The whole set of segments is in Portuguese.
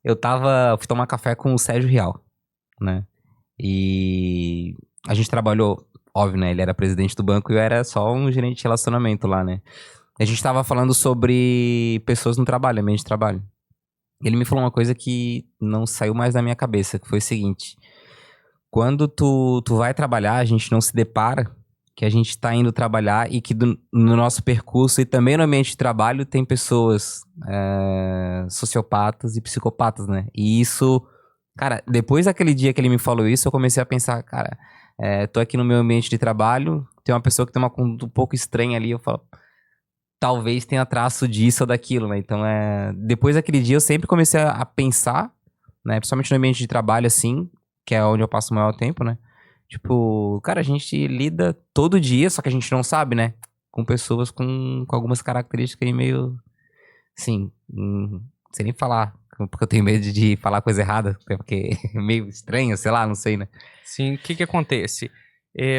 fui tomar café com o Sérgio Rial, né? E a gente trabalhou, óbvio, né? Ele era presidente do banco e eu era só um gerente de relacionamento lá, né? A gente tava falando sobre pessoas no trabalho, ambiente de trabalho. Ele me falou uma coisa que não saiu mais da minha cabeça, que foi o seguinte: quando tu vai trabalhar, a gente não se depara que a gente tá indo trabalhar e que no nosso percurso e também no ambiente de trabalho tem pessoas sociopatas e psicopatas, né? E isso, cara, depois daquele dia que ele me falou isso, eu comecei a pensar, cara, tô aqui no meu ambiente de trabalho, tem uma pessoa que tem uma conduta um pouco estranha ali, eu falo, talvez tenha traço disso ou daquilo, né? Então, depois daquele dia eu sempre comecei a pensar, né? Principalmente no ambiente de trabalho, assim, que é onde eu passo o maior tempo, né? Tipo, cara, a gente lida todo dia, só que a gente não sabe, né? Com pessoas com algumas características aí meio, assim, não sei nem falar, porque eu tenho medo de falar coisa errada, porque é meio estranho, sei lá, não sei, né? Sim, o que que acontece?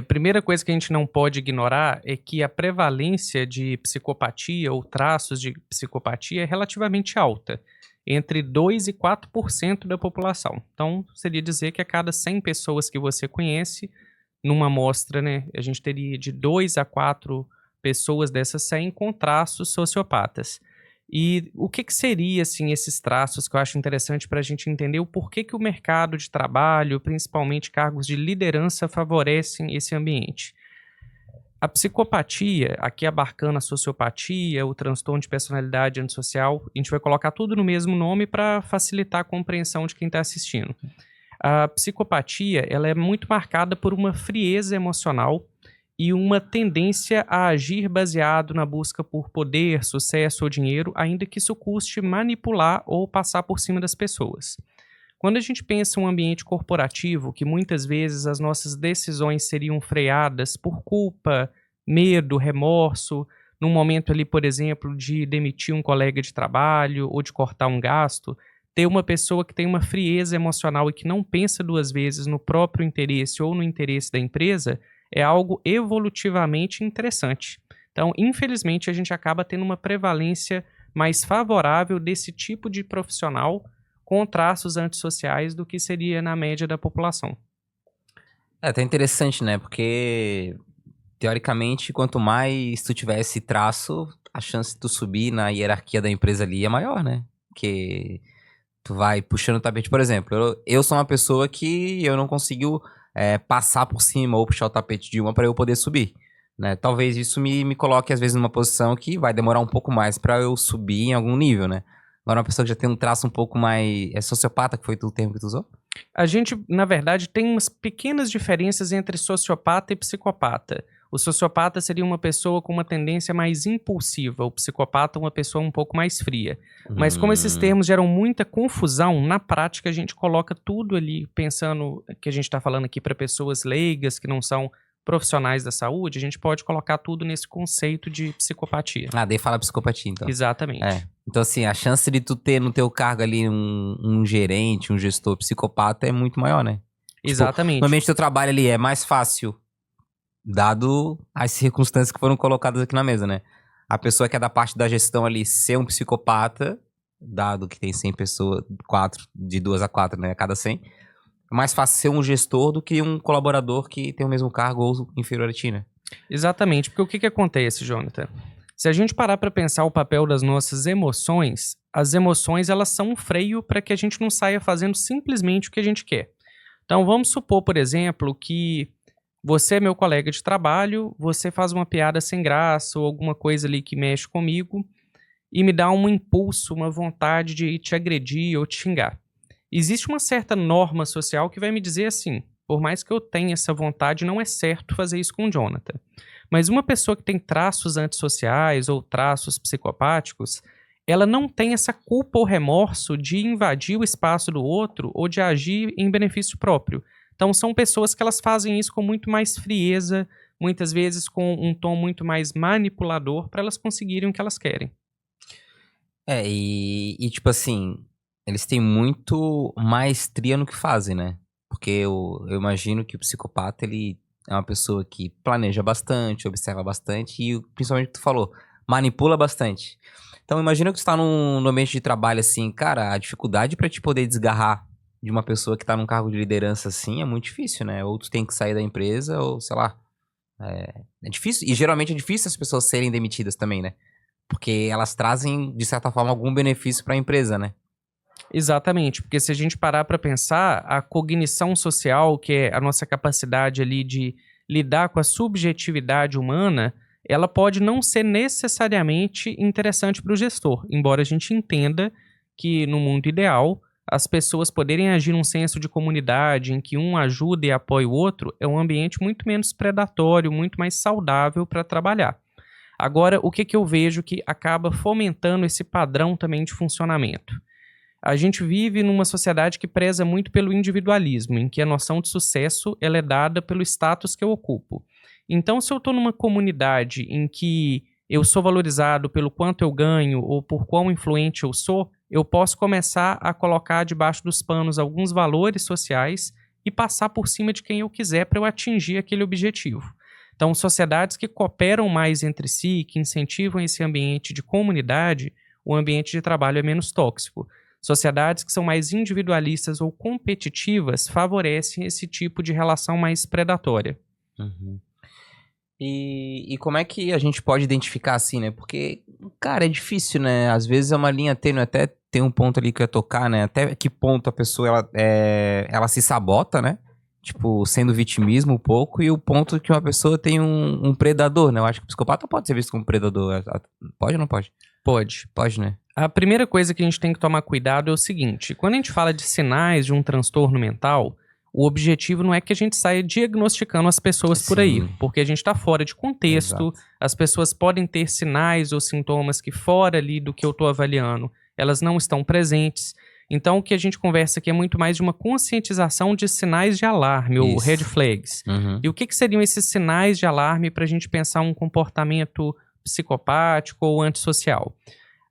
Primeira coisa que a gente não pode ignorar é que a prevalência de psicopatia ou traços de psicopatia é relativamente alta, entre 2 e 4% da população. Então, seria dizer que a cada 100 pessoas que você conhece, numa amostra, né, a gente teria de 2 a 4 pessoas dessas 100 com traços sociopatas. E o que que seria, assim, esses traços que eu acho interessante para a gente entender o porquê que o mercado de trabalho, principalmente cargos de liderança, favorecem esse ambiente? A psicopatia, aqui abarcando a sociopatia, o transtorno de personalidade antissocial, a gente vai colocar tudo no mesmo nome para facilitar a compreensão de quem está assistindo. A psicopatia, ela é muito marcada por uma frieza emocional e uma tendência a agir baseado na busca por poder, sucesso ou dinheiro, ainda que isso custe manipular ou passar por cima das pessoas. Quando a gente pensa em um ambiente corporativo, que muitas vezes as nossas decisões seriam freadas por culpa, medo, remorso, num momento ali, por exemplo, de demitir um colega de trabalho ou de cortar um gasto, ter uma pessoa que tem uma frieza emocional e que não pensa duas vezes no próprio interesse ou no interesse da empresa é algo evolutivamente interessante. Então, infelizmente, a gente acaba tendo uma prevalência mais favorável desse tipo de profissional com traços antissociais do que seria na média da população. É até interessante, né? Porque, teoricamente, quanto mais tu tiver esse traço, a chance de tu subir na hierarquia da empresa ali é maior, né? Porque tu vai puxando o tapete. Por exemplo, eu sou uma pessoa que eu não consigo passar por cima ou puxar o tapete de uma para eu poder subir, né? Talvez isso me coloque, às vezes, numa posição que vai demorar um pouco mais para eu subir em algum nível, né? Agora, uma pessoa que já tem um traço um pouco mais... É sociopata, que foi o termo que tu usou? A gente, na verdade, tem umas pequenas diferenças entre sociopata e psicopata. O sociopata seria uma pessoa com uma tendência mais impulsiva, o psicopata uma pessoa um pouco mais fria. Mas como esses Hum... termos geram muita confusão, na prática a gente coloca tudo ali, pensando que a gente está falando aqui para pessoas leigas, que não são profissionais da saúde, a gente pode colocar tudo nesse conceito de psicopatia. Ah, daí fala psicopatia, então. Exatamente. Então, assim, a chance de tu ter no teu cargo ali um gerente, um gestor psicopata é muito maior, né? Tipo, no Exatamente. ambiente do teu trabalho ali é mais fácil, dado as circunstâncias que foram colocadas aqui na mesa, né? A pessoa que é da parte da gestão ali ser um psicopata, dado que tem 100 pessoas, de 2 a 4, né? A cada 100, é mais fácil ser um gestor do que um colaborador que tem o mesmo cargo ou inferior a ti, né? Exatamente, porque o que que acontece, Jonathan? Se a gente parar para pensar o papel das nossas emoções, as emoções elas são um freio para que a gente não saia fazendo simplesmente o que a gente quer. Então vamos supor, por exemplo, que você é meu colega de trabalho, você faz uma piada sem graça ou alguma coisa ali que mexe comigo e me dá um impulso, uma vontade de te agredir ou te xingar. Existe uma certa norma social que vai me dizer assim: por mais que eu tenha essa vontade, não é certo fazer isso com o Jonathan. Mas uma pessoa que tem traços antissociais ou traços psicopáticos, ela não tem essa culpa ou remorso de invadir o espaço do outro ou de agir em benefício próprio. Então são pessoas que elas fazem isso com muito mais frieza, muitas vezes com um tom muito mais manipulador para elas conseguirem o que elas querem. Tipo assim, eles têm muito maestria no que fazem, né? Porque eu imagino que o psicopata, ele é uma pessoa que planeja bastante, observa bastante e principalmente o que tu falou, manipula bastante. Então imagina que você tá no ambiente de trabalho assim, cara, a dificuldade pra te poder desgarrar de uma pessoa que tá num cargo de liderança assim é muito difícil, né? Ou tu tem que sair da empresa, ou sei lá. É difícil, e geralmente é difícil as pessoas serem demitidas também, né? Porque elas trazem, de certa forma, algum benefício pra empresa, né? Exatamente, porque se a gente parar para pensar, a cognição social, que é a nossa capacidade ali de lidar com a subjetividade humana, ela pode não ser necessariamente interessante para o gestor, embora a gente entenda que no mundo ideal, as pessoas poderem agir num senso de comunidade em que um ajuda e apoia o outro, é um ambiente muito menos predatório, muito mais saudável para trabalhar. Agora, o que eu vejo que acaba fomentando esse padrão também de funcionamento? A gente vive numa sociedade que preza muito pelo individualismo, em que a noção de sucesso ela é dada pelo status que eu ocupo. Então, se eu estou numa comunidade em que eu sou valorizado pelo quanto eu ganho ou por quão influente eu sou, eu posso começar a colocar debaixo dos panos alguns valores sociais e passar por cima de quem eu quiser para eu atingir aquele objetivo. Então, sociedades que cooperam mais entre si, que incentivam esse ambiente de comunidade, o ambiente de trabalho é menos tóxico. Sociedades que são mais individualistas ou competitivas favorecem esse tipo de relação mais predatória. Uhum. E como é que a gente pode identificar assim, né? Porque, cara, é difícil, né? Às vezes é uma linha tênue, até tem um ponto ali que eu ia tocar, né? Até que ponto a pessoa, ela se sabota, né? Tipo, sendo vitimismo um pouco, e o ponto que uma pessoa tem um predador, né? Eu acho que o psicopata pode ser visto como predador. Pode ou não pode? Pode. Pode, né? A primeira coisa que a gente tem que tomar cuidado é o seguinte: quando a gente fala de sinais de um transtorno mental, o objetivo não é que a gente saia diagnosticando as pessoas por aí, Sim. porque a gente está fora de contexto, Exato. as pessoas podem ter sinais ou sintomas que fora ali do que eu estou avaliando, elas não estão presentes. Então o que a gente conversa aqui é muito mais de uma conscientização de sinais de alarme, ou Isso. red flags. Uhum. E o que seriam esses sinais de alarme para a gente pensar um comportamento psicopático ou antissocial?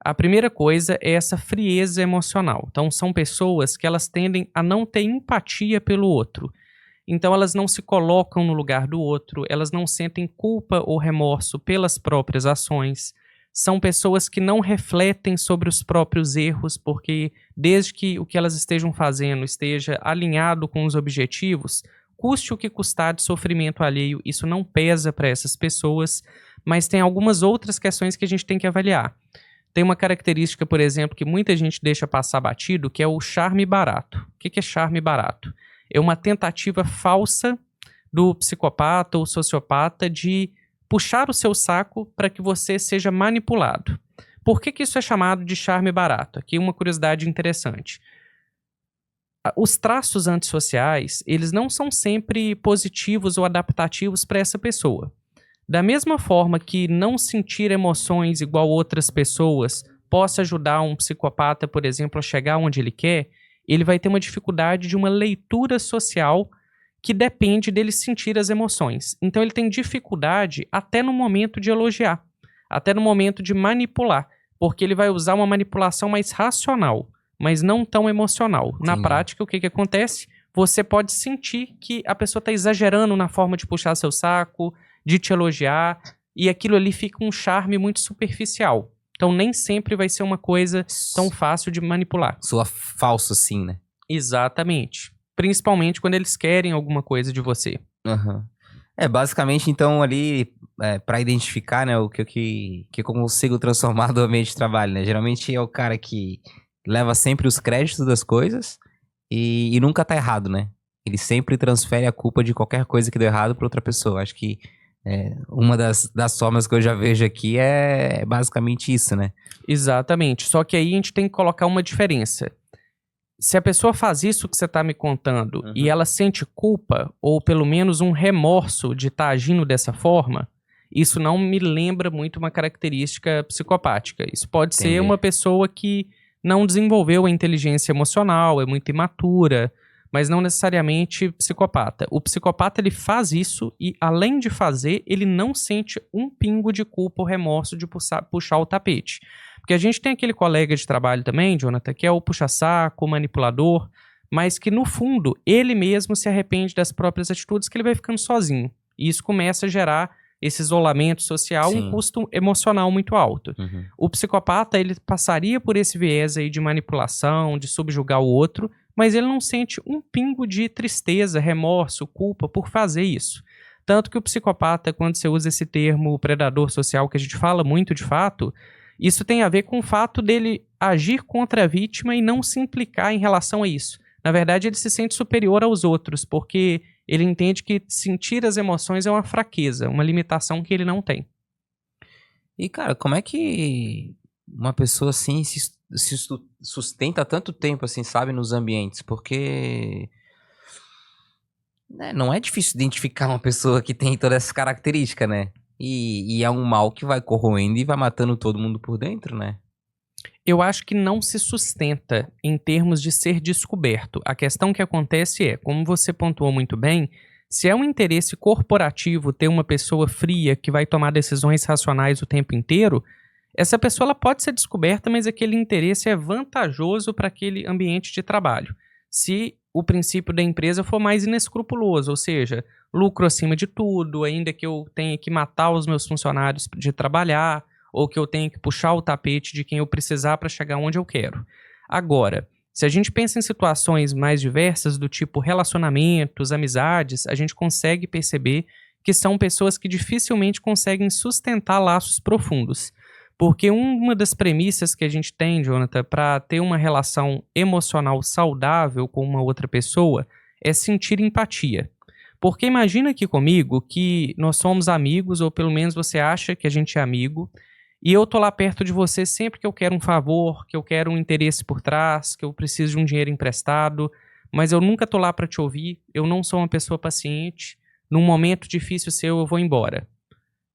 A primeira coisa é essa frieza emocional. Então, são pessoas que elas tendem a não ter empatia pelo outro. Então, elas não se colocam no lugar do outro, elas não sentem culpa ou remorso pelas próprias ações. São pessoas que não refletem sobre os próprios erros, porque desde que o que elas estejam fazendo esteja alinhado com os objetivos, custe o que custar de sofrimento alheio, isso não pesa para essas pessoas, mas tem algumas outras questões que a gente tem que avaliar. Tem uma característica, por exemplo, que muita gente deixa passar batido, que é o charme barato. O que é charme barato? É uma tentativa falsa do psicopata ou sociopata de puxar o seu saco para que você seja manipulado. Por que isso é chamado de charme barato? Aqui uma curiosidade interessante. Os traços antissociais, eles não são sempre positivos ou adaptativos para essa pessoa. Da mesma forma que não sentir emoções igual outras pessoas possa ajudar um psicopata, por exemplo, a chegar onde ele quer, ele vai ter uma dificuldade de uma leitura social que depende dele sentir as emoções. Então ele tem dificuldade até no momento de elogiar, até no momento de manipular, porque ele vai usar uma manipulação mais racional, mas não tão emocional. Na Entendi. prática, o que acontece? Você pode sentir que a pessoa está exagerando na forma de puxar seu saco, de te elogiar, e aquilo ali fica um charme muito superficial. Então nem sempre vai ser uma coisa tão fácil de manipular. Soa falso, assim, né? Exatamente. Principalmente quando eles querem alguma coisa de você. Uhum. Basicamente, então, ali, pra identificar, né, o que eu consigo transformar do ambiente de trabalho, né? Geralmente é o cara que leva sempre os créditos das coisas e nunca tá errado, né? Ele sempre transfere a culpa de qualquer coisa que deu errado pra outra pessoa. Acho que uma das formas que eu já vejo aqui é basicamente isso, né? Exatamente. Só que aí a gente tem que colocar uma diferença. Se a pessoa faz isso que você está me contando e ela sente culpa, ou pelo menos um remorso de estar agindo dessa forma, isso não me lembra muito uma característica psicopática. Isso pode ser uma pessoa que não desenvolveu a inteligência emocional, é muito imatura, mas não necessariamente psicopata. O psicopata, ele faz isso e, além de fazer, ele não sente um pingo de culpa ou remorso de puxar o tapete. Porque a gente tem aquele colega de trabalho também, Jonathan, que é o puxa-saco, o manipulador, mas que, no fundo, ele mesmo se arrepende das próprias atitudes, que ele vai ficando sozinho. E isso começa a gerar esse isolamento social, Sim. um custo emocional muito alto. Uhum. O psicopata, ele passaria por esse viés aí de manipulação, de subjugar o outro, mas ele não sente um pingo de tristeza, remorso, culpa por fazer isso. Tanto que o psicopata, quando você usa esse termo predador social, que a gente fala muito de fato, isso tem a ver com o fato dele agir contra a vítima e não se implicar em relação a isso. Na verdade, ele se sente superior aos outros, porque ele entende que sentir as emoções é uma fraqueza, uma limitação que ele não tem. E, cara, como é que uma pessoa assim se sustenta tanto tempo, assim, sabe, nos ambientes? Porque né, não é difícil identificar uma pessoa que tem toda essa característica, né? E é um mal que vai corroendo e vai matando todo mundo por dentro, né? Eu acho que não se sustenta em termos de ser descoberto. A questão que acontece é, como você pontuou muito bem, se é um interesse corporativo ter uma pessoa fria que vai tomar decisões racionais o tempo inteiro, essa pessoa ela pode ser descoberta, mas aquele interesse é vantajoso para aquele ambiente de trabalho. Se o princípio da empresa for mais inescrupuloso, ou seja, lucro acima de tudo, ainda que eu tenha que matar os meus funcionários de trabalhar, ou que eu tenha que puxar o tapete de quem eu precisar para chegar onde eu quero. Agora, se a gente pensa em situações mais diversas, do tipo relacionamentos, amizades, a gente consegue perceber que são pessoas que dificilmente conseguem sustentar laços profundos. Porque uma das premissas que a gente tem, Jonathan, para ter uma relação emocional saudável com uma outra pessoa é sentir empatia. Porque imagina aqui comigo que nós somos amigos, ou pelo menos você acha que a gente é amigo, e eu tô lá perto de você sempre que eu quero um favor, que eu quero um interesse por trás, que eu preciso de um dinheiro emprestado, mas eu nunca tô lá para te ouvir, eu não sou uma pessoa paciente, num momento difícil seu eu vou embora.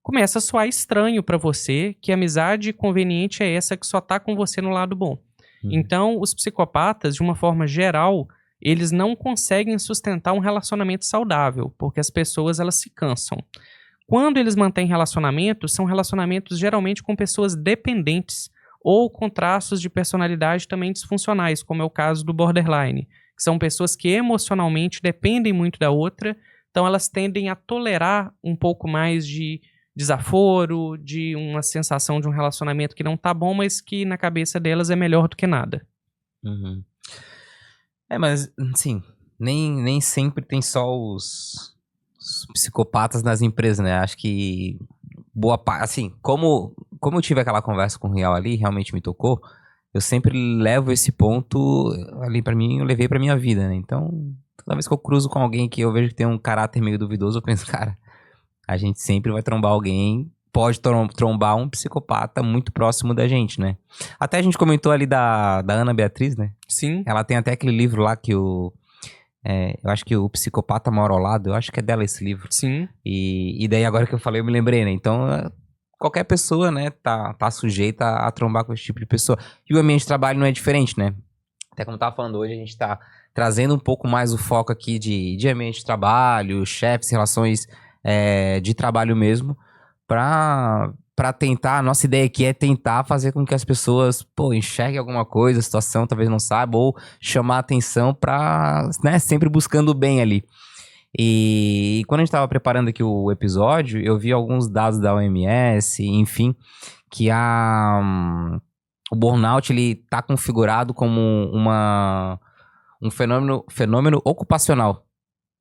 Começa a soar estranho para você que amizade conveniente é essa que só tá com você no lado bom. Então, os psicopatas, de uma forma geral, eles não conseguem sustentar um relacionamento saudável, porque as pessoas elas se cansam. Quando eles mantêm relacionamentos, são relacionamentos geralmente com pessoas dependentes ou com traços de personalidade também disfuncionais, como é o caso do borderline, que são pessoas que emocionalmente dependem muito da outra, então elas tendem a tolerar um pouco mais de desaforo, de uma sensação de um relacionamento que não tá bom, mas que na cabeça delas é melhor do que nada. Uhum. Mas, assim, nem sempre tem só os psicopatas nas empresas, né? Acho que boa parte, assim, como eu tive aquela conversa com o Rial ali, realmente me tocou, eu sempre levo esse ponto ali pra mim, eu levei pra minha vida, né? Então, toda vez que eu cruzo com alguém que eu vejo que tem um caráter meio duvidoso, eu penso, cara, a gente sempre vai trombar alguém, pode trombar um psicopata muito próximo da gente, né? Até a gente comentou ali da Ana Beatriz, né? Sim, Ela tem até aquele livro lá que eu acho que o Psicopata Mora ao Lado, eu acho que é dela esse livro. sim. E daí agora que eu falei, eu me lembrei, né? Então, qualquer pessoa, né, tá sujeita a trombar com esse tipo de pessoa. E o ambiente de trabalho não é diferente, né? Até como eu tava falando hoje, a gente tá trazendo um pouco mais o foco aqui de ambiente de trabalho, chefes, relações de trabalho mesmo, pra tentar, a nossa ideia aqui é tentar fazer com que as pessoas, pô, enxerguem alguma coisa, a situação talvez não saiba, ou chamar a atenção pra, né, sempre buscando o bem ali. E quando a gente tava preparando aqui o episódio, eu vi alguns dados da OMS, enfim, que o burnout, ele tá configurado como um fenômeno ocupacional,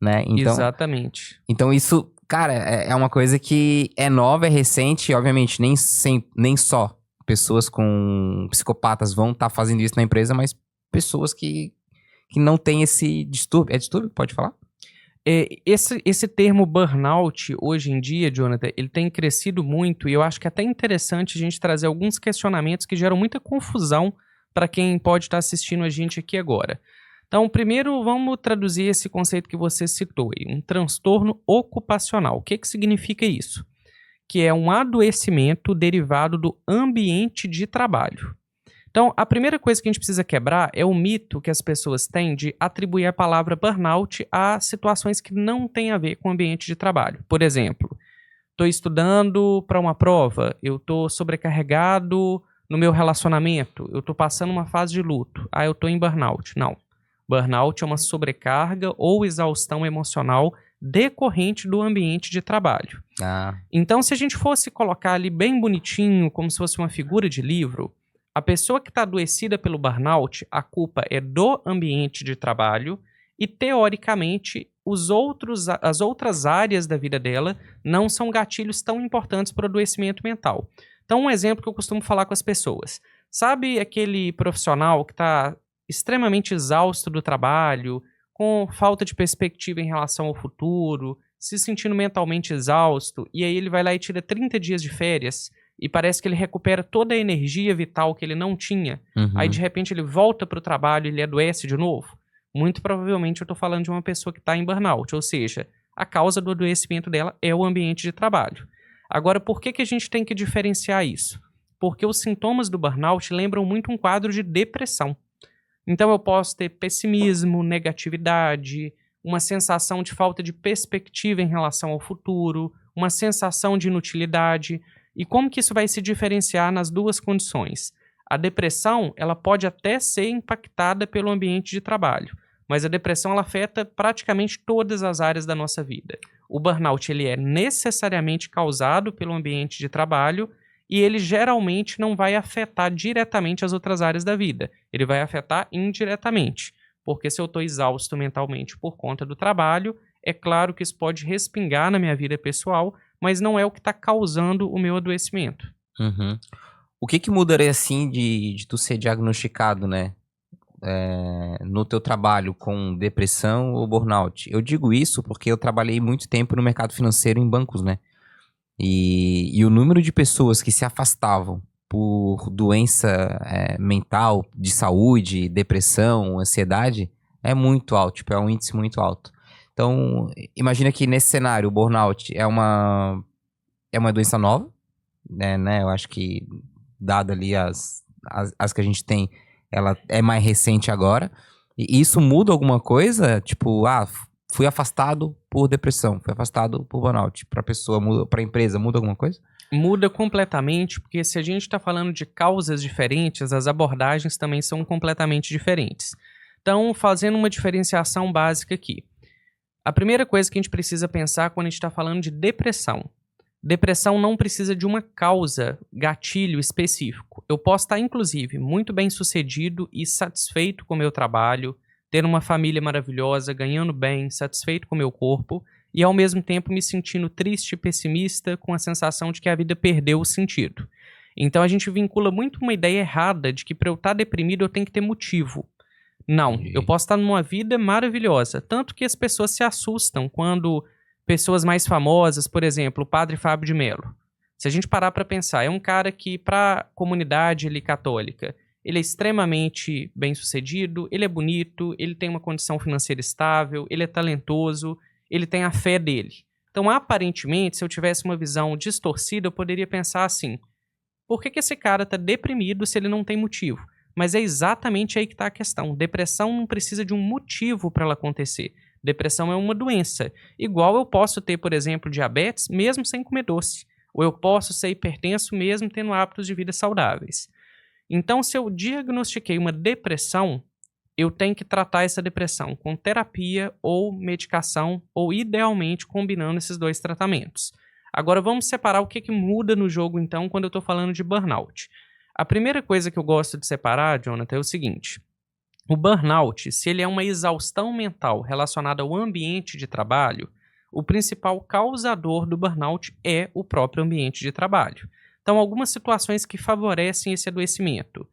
né? Exatamente. Então isso, cara, é uma coisa que é nova, é recente, e obviamente nem só pessoas com psicopatas vão estar fazendo isso na empresa, mas pessoas que não têm esse distúrbio. É distúrbio? Pode falar? Esse termo burnout, hoje em dia, Jonathan, ele tem crescido muito e eu acho que é até interessante a gente trazer alguns questionamentos que geram muita confusão para quem pode estar assistindo a gente aqui agora. Então, primeiro, vamos traduzir esse conceito que você citou, aí, um transtorno ocupacional. O que significa isso? Que é um adoecimento derivado do ambiente de trabalho. Então, a primeira coisa que a gente precisa quebrar é o mito que as pessoas têm de atribuir a palavra burnout a situações que não têm a ver com o ambiente de trabalho. Por exemplo, estou estudando para uma prova, eu estou sobrecarregado no meu relacionamento, eu estou passando uma fase de luto, eu estou em burnout. Não. Burnout é uma sobrecarga ou exaustão emocional decorrente do ambiente de trabalho. Então, se a gente fosse colocar ali bem bonitinho, como se fosse uma figura de livro, a pessoa que está adoecida pelo burnout, a culpa é do ambiente de trabalho e, teoricamente, as outras áreas da vida dela não são gatilhos tão importantes para o adoecimento mental. Então, um exemplo que eu costumo falar com as pessoas. Sabe aquele profissional que está extremamente exausto do trabalho, com falta de perspectiva em relação ao futuro, se sentindo mentalmente exausto, e aí ele vai lá e tira 30 dias de férias, e parece que ele recupera toda a energia vital que ele não tinha, aí de repente ele volta para o trabalho e ele adoece de novo? Muito provavelmente eu estou falando de uma pessoa que está em burnout, ou seja, a causa do adoecimento dela é o ambiente de trabalho. Agora, por que a gente tem que diferenciar isso? Porque os sintomas do burnout lembram muito um quadro de depressão. Então eu posso ter pessimismo, negatividade, uma sensação de falta de perspectiva em relação ao futuro, uma sensação de inutilidade. E como que isso vai se diferenciar nas duas condições? A depressão, ela pode até ser impactada pelo ambiente de trabalho, mas a depressão ela afeta praticamente todas as áreas da nossa vida. O burnout ele é necessariamente causado pelo ambiente de trabalho e ele geralmente não vai afetar diretamente as outras áreas da vida. Ele vai afetar indiretamente, porque se eu estou exausto mentalmente por conta do trabalho, é claro que isso pode respingar na minha vida pessoal, mas não é o que está causando o meu adoecimento. O que mudaria, assim, de tu ser diagnosticado, né, no teu trabalho com depressão ou burnout? Eu digo isso porque eu trabalhei muito tempo no mercado financeiro em bancos, né? E o número de pessoas que se afastavam por doença mental, de saúde, depressão, ansiedade, é muito alto, tipo, é um índice muito alto. Então, imagina que nesse cenário, o burnout é uma doença nova, né? Eu acho que, dado ali as que a gente tem, ela é mais recente agora. E isso muda alguma coisa? Tipo, fui afastado por depressão, fui afastado por burnout. Pra pessoa, pra empresa, muda alguma coisa? Muda completamente, porque se a gente está falando de causas diferentes, as abordagens também são completamente diferentes. Então, fazendo uma diferenciação básica aqui. A primeira coisa que a gente precisa pensar quando a gente está falando de depressão. Depressão não precisa de uma causa, gatilho específico. Eu posso estar, inclusive, muito bem sucedido e satisfeito com o meu trabalho, ter uma família maravilhosa, ganhando bem, satisfeito com o meu corpo, e ao mesmo tempo me sentindo triste e pessimista, com a sensação de que a vida perdeu o sentido. Então a gente vincula muito uma ideia errada de que para eu estar deprimido eu tenho que ter motivo. Não, eu posso estar numa vida maravilhosa, tanto que as pessoas se assustam quando pessoas mais famosas, por exemplo, o padre Fábio de Mello. Se a gente parar para pensar, é um cara que, para a comunidade ali, católica, ele é extremamente bem-sucedido, ele é bonito, ele tem uma condição financeira estável, ele é talentoso, ele tem a fé dele. Então, aparentemente, se eu tivesse uma visão distorcida, eu poderia pensar assim, por que esse cara está deprimido se ele não tem motivo? Mas é exatamente aí que está a questão. Depressão não precisa de um motivo para ela acontecer. Depressão é uma doença. Igual eu posso ter, por exemplo, diabetes mesmo sem comer doce. Ou eu posso ser hipertenso mesmo tendo hábitos de vida saudáveis. Então, se eu diagnostiquei uma depressão, eu tenho que tratar essa depressão com terapia ou medicação, ou idealmente combinando esses dois tratamentos. Agora vamos separar o que muda no jogo, então, quando eu estou falando de burnout. A primeira coisa que eu gosto de separar, Jonathan, é o seguinte. O burnout, se ele é uma exaustão mental relacionada ao ambiente de trabalho, o principal causador do burnout é o próprio ambiente de trabalho. Então, algumas situações que favorecem esse adoecimento.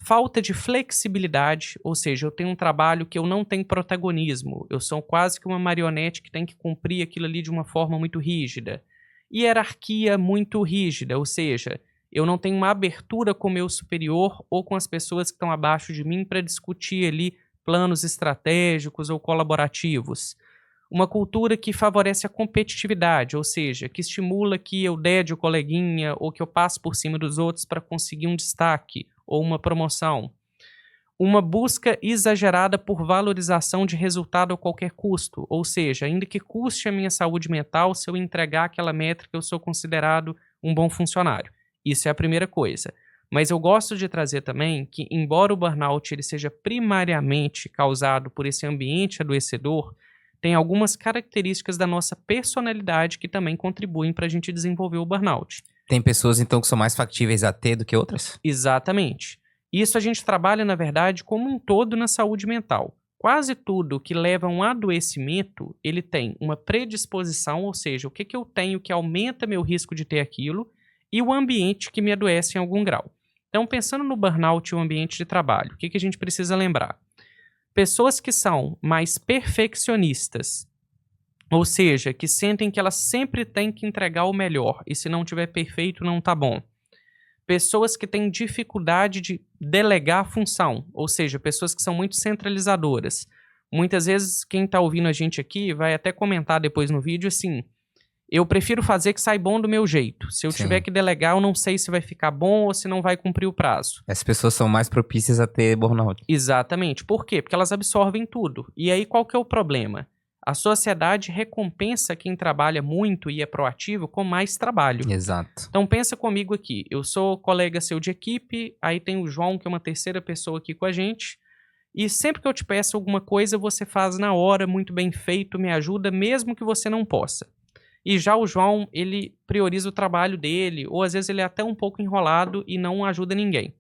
Falta de flexibilidade, ou seja, eu tenho um trabalho que eu não tenho protagonismo, eu sou quase que uma marionete que tem que cumprir aquilo ali de uma forma muito rígida. Hierarquia muito rígida, ou seja, eu não tenho uma abertura com o meu superior ou com as pessoas que estão abaixo de mim para discutir ali planos estratégicos ou colaborativos. Uma cultura que favorece a competitividade, ou seja, que estimula que eu dede o coleguinha ou que eu passe por cima dos outros para conseguir um destaque ou uma promoção. Uma busca exagerada por valorização de resultado a qualquer custo, ou seja, ainda que custe a minha saúde mental, se eu entregar aquela métrica, eu sou considerado um bom funcionário. Isso é a primeira coisa. Mas eu gosto de trazer também que, embora o burnout ele seja primariamente causado por esse ambiente adoecedor, tem algumas características da nossa personalidade que também contribuem para a gente desenvolver o burnout. Tem pessoas, então, que são mais factíveis a ter do que outras? Exatamente. Isso a gente trabalha, na verdade, como um todo na saúde mental. Quase tudo que leva a um adoecimento, ele tem uma predisposição, ou seja, o que eu tenho que aumenta meu risco de ter aquilo, e o ambiente que me adoece em algum grau. Então, pensando no burnout e o ambiente de trabalho, o que a gente precisa lembrar? Pessoas que são mais perfeccionistas, ou seja, que sentem que elas sempre têm que entregar o melhor, e se não tiver perfeito, não tá bom. Pessoas que têm dificuldade de delegar a função, ou seja, pessoas que são muito centralizadoras. Muitas vezes, quem está ouvindo a gente aqui vai até comentar depois no vídeo assim, eu prefiro fazer que sai bom do meu jeito. Se eu Sim. tiver que delegar, eu não sei se vai ficar bom ou se não vai cumprir o prazo. Essas pessoas são mais propícias a ter burnout. Exatamente. Por quê? Porque elas absorvem tudo. E aí, qual que é o problema? A sociedade recompensa quem trabalha muito e é proativo com mais trabalho. Exato. Então pensa comigo aqui, eu sou colega seu de equipe, aí tem o João, que é uma terceira pessoa aqui com a gente, e sempre que eu te peço alguma coisa, você faz na hora, muito bem feito, me ajuda, mesmo que você não possa. E já o João, ele prioriza o trabalho dele, ou às vezes ele é até um pouco enrolado e não ajuda ninguém.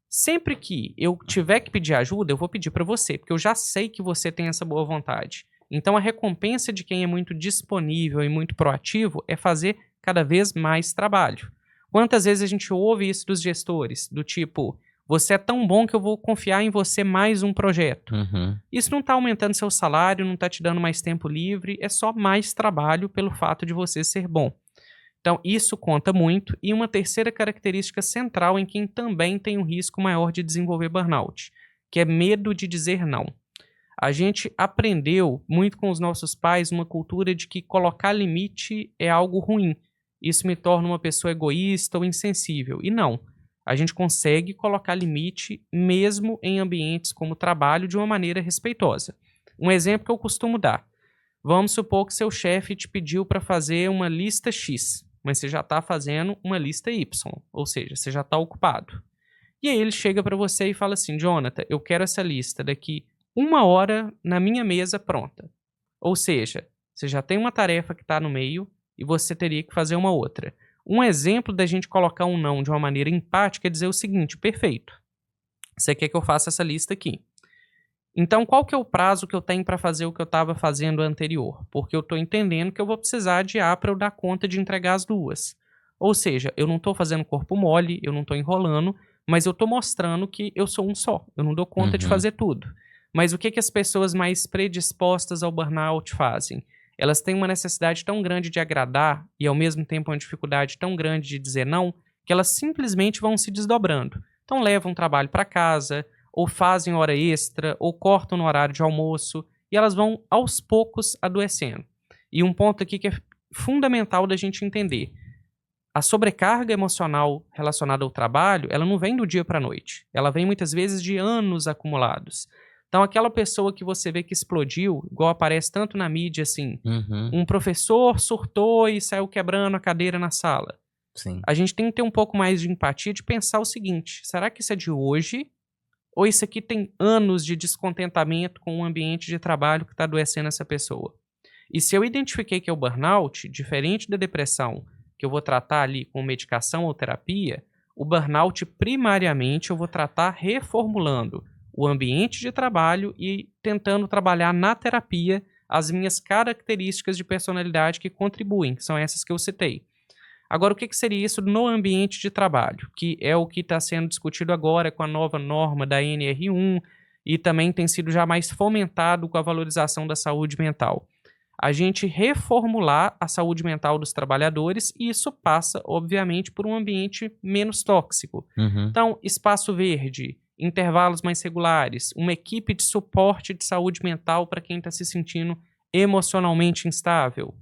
Sempre que eu tiver que pedir ajuda, eu vou pedir para você, porque eu já sei que você tem essa boa vontade. Então a recompensa de quem é muito disponível e muito proativo é fazer cada vez mais trabalho. Quantas vezes a gente ouve isso dos gestores, do tipo, você é tão bom que eu vou confiar em você mais um projeto. Isso não está aumentando seu salário, não está te dando mais tempo livre, é só mais trabalho pelo fato de você ser bom. Então isso conta muito. E uma terceira característica central em quem também tem um risco maior de desenvolver burnout, que é medo de dizer não. A gente aprendeu muito com os nossos pais uma cultura de que colocar limite é algo ruim. Isso me torna uma pessoa egoísta ou insensível. E não. A gente consegue colocar limite mesmo em ambientes como trabalho de uma maneira respeitosa. Um exemplo que eu costumo dar. Vamos supor que seu chefe te pediu para fazer uma lista X, mas você já está fazendo uma lista Y, ou seja, você já está ocupado. E aí ele chega para você e fala assim, Jonathan, eu quero essa lista daqui 1 hora na minha mesa pronta. Ou seja, você já tem uma tarefa que está no meio e você teria que fazer uma outra. Um exemplo da gente colocar um não de uma maneira empática é dizer o seguinte, perfeito, você quer que eu faça essa lista aqui. Então, qual que é o prazo que eu tenho para fazer o que eu estava fazendo anterior? Porque eu estou entendendo que eu vou precisar adiar para eu dar conta de entregar as duas. Ou seja, eu não estou fazendo corpo mole, eu não estou enrolando, mas eu estou mostrando que eu sou um só, eu não dou conta de fazer tudo. Mas o que as pessoas mais predispostas ao burnout fazem? Elas têm uma necessidade tão grande de agradar e ao mesmo tempo uma dificuldade tão grande de dizer não, que elas simplesmente vão se desdobrando. Então levam trabalho para casa, ou fazem hora extra, ou cortam no horário de almoço, e elas vão aos poucos adoecendo. E um ponto aqui que é fundamental da gente entender. A sobrecarga emocional relacionada ao trabalho, ela não vem do dia para a noite. Ela vem muitas vezes de anos acumulados. Então, aquela pessoa que você vê que explodiu, igual aparece tanto na mídia, assim, um professor surtou e saiu quebrando a cadeira na sala. Sim. A gente tem que ter um pouco mais de empatia de pensar o seguinte, será que isso é de hoje? Ou isso aqui tem anos de descontentamento com o ambiente de trabalho que está adoecendo essa pessoa? E se eu identifiquei que é o burnout, diferente da depressão, que eu vou tratar ali com medicação ou terapia, o burnout, primariamente, eu vou tratar reformulando o ambiente de trabalho e tentando trabalhar na terapia as minhas características de personalidade que contribuem, que são essas que eu citei. Agora, o que seria isso no ambiente de trabalho? Que é o que está sendo discutido agora com a nova norma da NR1 e também tem sido já mais fomentado com a valorização da saúde mental. A gente reformular a saúde mental dos trabalhadores e isso passa, obviamente, por um ambiente menos tóxico. Então, espaço verde, intervalos mais regulares, uma equipe de suporte de saúde mental para quem está se sentindo emocionalmente instável,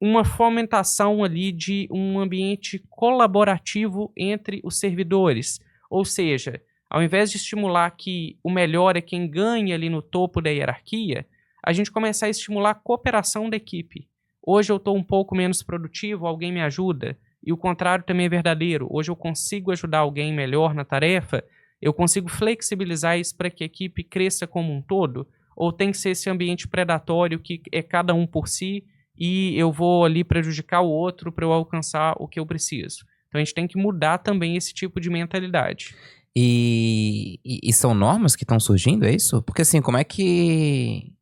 uma fomentação ali de um ambiente colaborativo entre os servidores, ou seja, ao invés de estimular que o melhor é quem ganha ali no topo da hierarquia, a gente começar a estimular a cooperação da equipe. Hoje eu estou um pouco menos produtivo, alguém me ajuda, e o contrário também é verdadeiro. Hoje eu consigo ajudar alguém melhor na tarefa, eu consigo flexibilizar isso para que a equipe cresça como um todo. ou tem que ser esse ambiente predatório que é cada um por si e eu vou ali prejudicar o outro para eu alcançar o que eu preciso. Então a gente tem que mudar também esse tipo de mentalidade. E são normas que estão surgindo, é isso? Porque assim, como é que...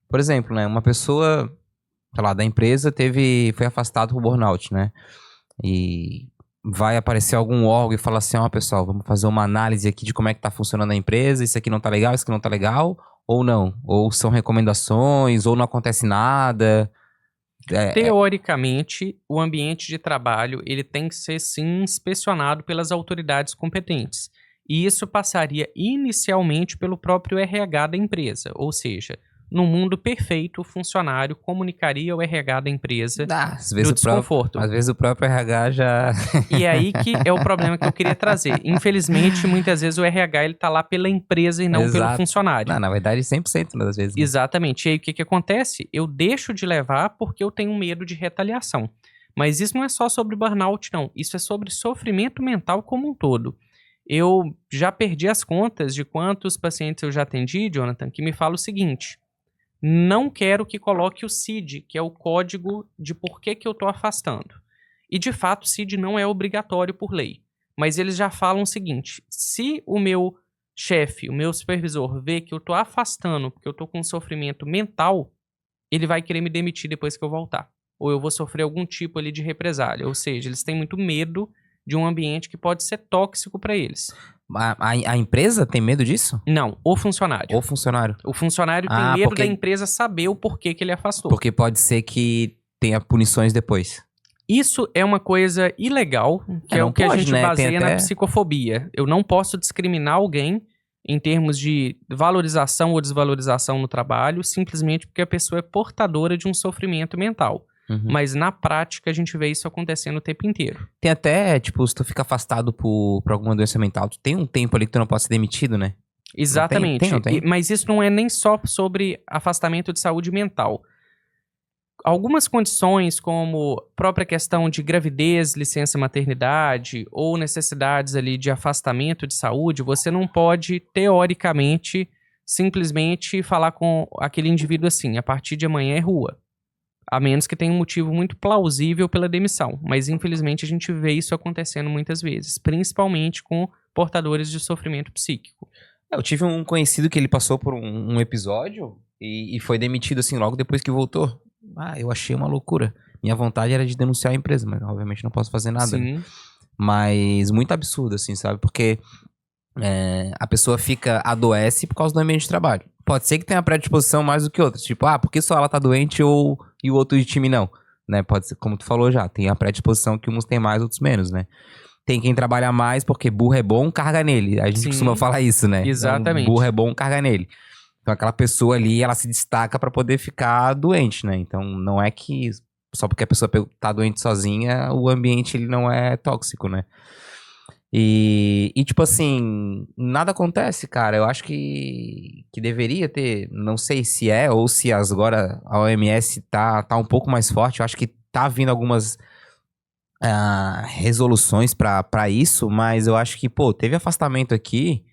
Por exemplo, né, uma pessoa, sei lá, da empresa foi afastado por burnout, né? E vai aparecer algum órgão e falar assim, ó, pessoal, vamos fazer uma análise aqui de como é que tá funcionando a empresa, isso aqui não tá legal, isso aqui não tá legal, ou não? Ou são recomendações, ou não acontece nada. Teoricamente, o ambiente de trabalho ele tem que ser, sim, inspecionado pelas autoridades competentes. E isso passaria inicialmente pelo próprio RH da empresa. Ou seja, no mundo perfeito, o funcionário comunicaria ao RH da empresa Às do vezes desconforto. às vezes o próprio RH já... E é aí que é o problema que eu queria trazer. Infelizmente, muitas vezes o RH ele tá lá pela empresa e não pelo Exato. funcionário. Não, na verdade, 100% das vezes. Né? Exatamente. E aí o que acontece? Eu deixo de levar porque eu tenho medo de retaliação. Mas isso não é só sobre burnout, não. Isso é sobre sofrimento mental como um todo. Eu já perdi as contas de quantos pacientes eu já atendi, Jonathan, que me falam o seguinte: não quero que coloque o CID, que é o código de por que eu estou afastando. E de fato, o CID não é obrigatório por lei. Mas eles já falam o seguinte: se o meu chefe, o meu supervisor, vê que eu estou afastando porque eu estou com sofrimento mental, ele vai querer me demitir depois que eu voltar. Ou eu vou sofrer algum tipo ali de represália. Ou seja, eles têm muito medo de um ambiente que pode ser tóxico para eles. A empresa tem medo disso? Não, o funcionário. Ou funcionário? O funcionário tem medo da empresa saber o porquê que ele afastou. Porque pode ser que tenha punições depois. Isso é uma coisa ilegal, que é o que a gente baseia na psicofobia. Eu não posso discriminar alguém em termos de valorização ou desvalorização no trabalho, simplesmente porque a pessoa é portadora de um sofrimento mental. Uhum. Mas na prática a gente vê isso acontecendo o tempo inteiro. Tem até, tipo, se tu fica afastado por alguma doença mental, tu tem um tempo ali que tu não pode ser demitido, né? Exatamente. Não tem. Mas isso não é nem só sobre afastamento de saúde mental. Algumas condições, como própria questão de gravidez, licença maternidade ou necessidades ali de afastamento de saúde, você não pode, teoricamente, simplesmente falar com aquele indivíduo assim: a partir de amanhã é rua. A menos que tenha um motivo muito plausível pela demissão. Mas, infelizmente, a gente vê isso acontecendo muitas vezes, principalmente com portadores de sofrimento psíquico. Eu tive um conhecido que ele passou por um episódio e foi demitido assim logo depois que voltou. Eu achei uma loucura. Minha vontade era de denunciar a empresa, mas obviamente não posso fazer nada. Sim. Né? Mas muito absurdo, assim, sabe? Porque a pessoa adoece por causa do ambiente de trabalho. Pode ser que tenha predisposição mais do que outras. Tipo, porque só ela tá doente e o outro de time não. Né? Pode ser, como tu falou já, tem a predisposição que uns tem mais, outros menos, né? Tem quem trabalha mais porque burro é bom, carga nele. A gente costuma falar isso, né? Exatamente. Então, burro é bom, carga nele. Então aquela pessoa ali, ela se destaca pra poder ficar doente, né? Então não é que só porque a pessoa tá doente sozinha, o ambiente ele não é tóxico, né? E tipo assim, nada acontece, cara. Eu acho que deveria ter, não sei se é ou se agora a OMS tá um pouco mais forte. Eu acho que tá vindo algumas resoluções pra isso, mas eu acho que, teve afastamento aqui,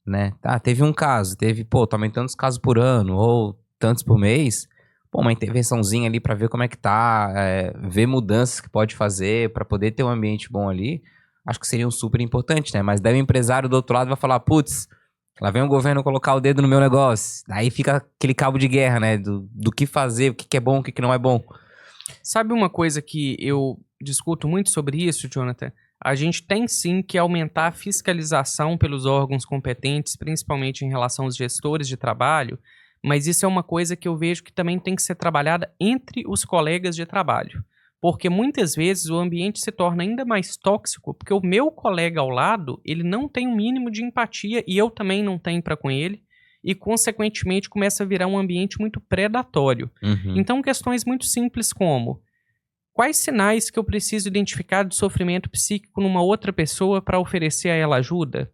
né? Teve um caso, tá aumentando os casos por ano, ou tantos por mês. Uma intervençãozinha ali pra ver como é que tá, ver mudanças que pode fazer pra poder ter um ambiente bom ali, acho que seriam super importantes, né? Mas daí o empresário do outro lado vai falar, putz, lá vem o governo colocar o dedo no meu negócio. Daí fica aquele cabo de guerra, né? Do que fazer, o que é bom, o que não é bom. Sabe uma coisa que eu discuto muito sobre isso, Jonathan? A gente tem sim que aumentar a fiscalização pelos órgãos competentes, principalmente em relação aos gestores de trabalho, mas isso é uma coisa que eu vejo que também tem que ser trabalhada entre os colegas de trabalho. Porque muitas vezes o ambiente se torna ainda mais tóxico, porque o meu colega ao lado, ele não tem um mínimo de empatia e eu também não tenho para com ele, e consequentemente começa a virar um ambiente muito predatório. Uhum. Então questões muito simples como: quais sinais que eu preciso identificar de sofrimento psíquico numa outra pessoa para oferecer a ela ajuda?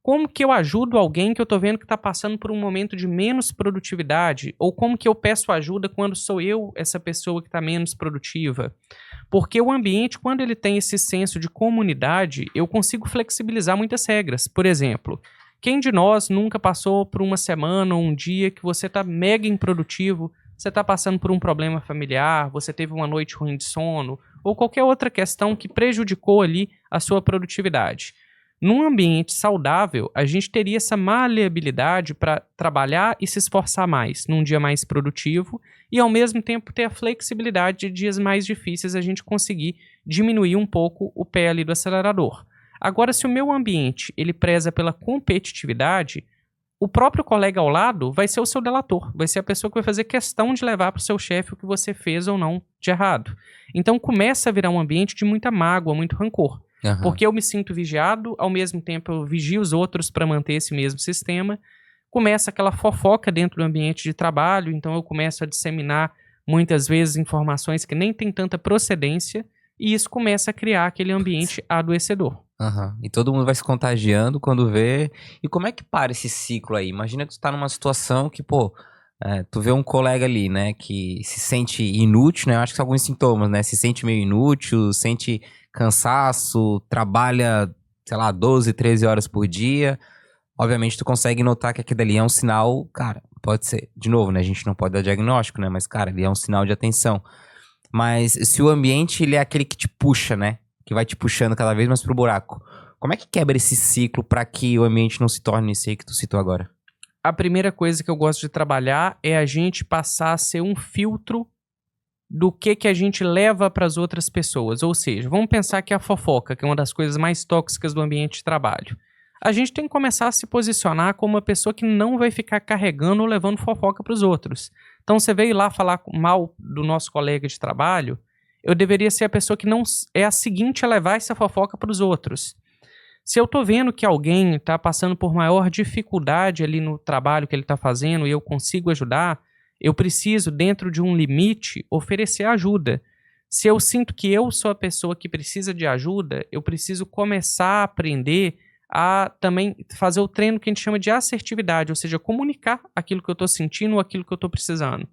Como que eu ajudo alguém que eu tô vendo que está passando por um momento de menos produtividade? Ou como que eu peço ajuda quando sou eu essa pessoa que está menos produtiva? Porque o ambiente, quando ele tem esse senso de comunidade, eu consigo flexibilizar muitas regras. Por exemplo, Quem de nós nunca passou por uma semana ou um dia que você tá mega improdutivo, você tá passando por um problema familiar, você teve uma noite ruim de sono, ou qualquer outra questão que prejudicou ali a sua produtividade. Num ambiente saudável, a gente teria essa maleabilidade para trabalhar e se esforçar mais num dia mais produtivo e, ao mesmo tempo, ter a flexibilidade de dias mais difíceis a gente conseguir diminuir um pouco o pé ali do acelerador. Agora, se o meu ambiente ele preza pela competitividade, o próprio colega ao lado vai ser o seu delator, vai ser a pessoa que vai fazer questão de levar para o seu chefe o que você fez ou não de errado. Então começa a virar um ambiente de muita mágoa, muito rancor. Aham. Porque eu me sinto vigiado, ao mesmo tempo eu vigio os outros para manter esse mesmo sistema. Começa aquela fofoca dentro do ambiente de trabalho, então eu começo a disseminar muitas vezes informações que nem têm tanta procedência, e isso começa a criar aquele ambiente adoecedor. Aham. E todo mundo vai se contagiando quando vê. E como é que para esse ciclo aí? Imagina que tu tá numa situação que, pô, tu vê um colega ali, né, que se sente inútil, né? Eu acho que são alguns sintomas, né? Se sente meio inútil, sente cansaço, trabalha, sei lá, 12, 13 horas por dia. Obviamente tu consegue notar que aquilo ali é um sinal, cara, pode ser, de novo, né? A gente não pode dar diagnóstico, né? Mas, cara, ele é um sinal de atenção. Mas se o ambiente, ele é aquele que te puxa, né? Que vai te puxando cada vez mais pro buraco. Como é que quebra esse ciclo pra que o ambiente não se torne esse aí que tu citou agora? A primeira coisa que eu gosto de trabalhar é a gente passar a ser um filtro do que a gente leva para as outras pessoas. Ou seja, vamos pensar que a fofoca, que é uma das coisas mais tóxicas do ambiente de trabalho. A gente tem que começar a se posicionar como uma pessoa que não vai ficar carregando ou levando fofoca para os outros. Então, você veio lá falar mal do nosso colega de trabalho, eu deveria ser a pessoa que não é a seguinte a levar essa fofoca para os outros. Se eu tô vendo que alguém está passando por maior dificuldade ali no trabalho que ele está fazendo e eu consigo ajudar, eu preciso, dentro de um limite, oferecer ajuda. Se eu sinto que eu sou a pessoa que precisa de ajuda, eu preciso começar a aprender a também fazer o treino que a gente chama de assertividade, ou seja, comunicar aquilo que eu estou sentindo ou aquilo que eu estou precisando.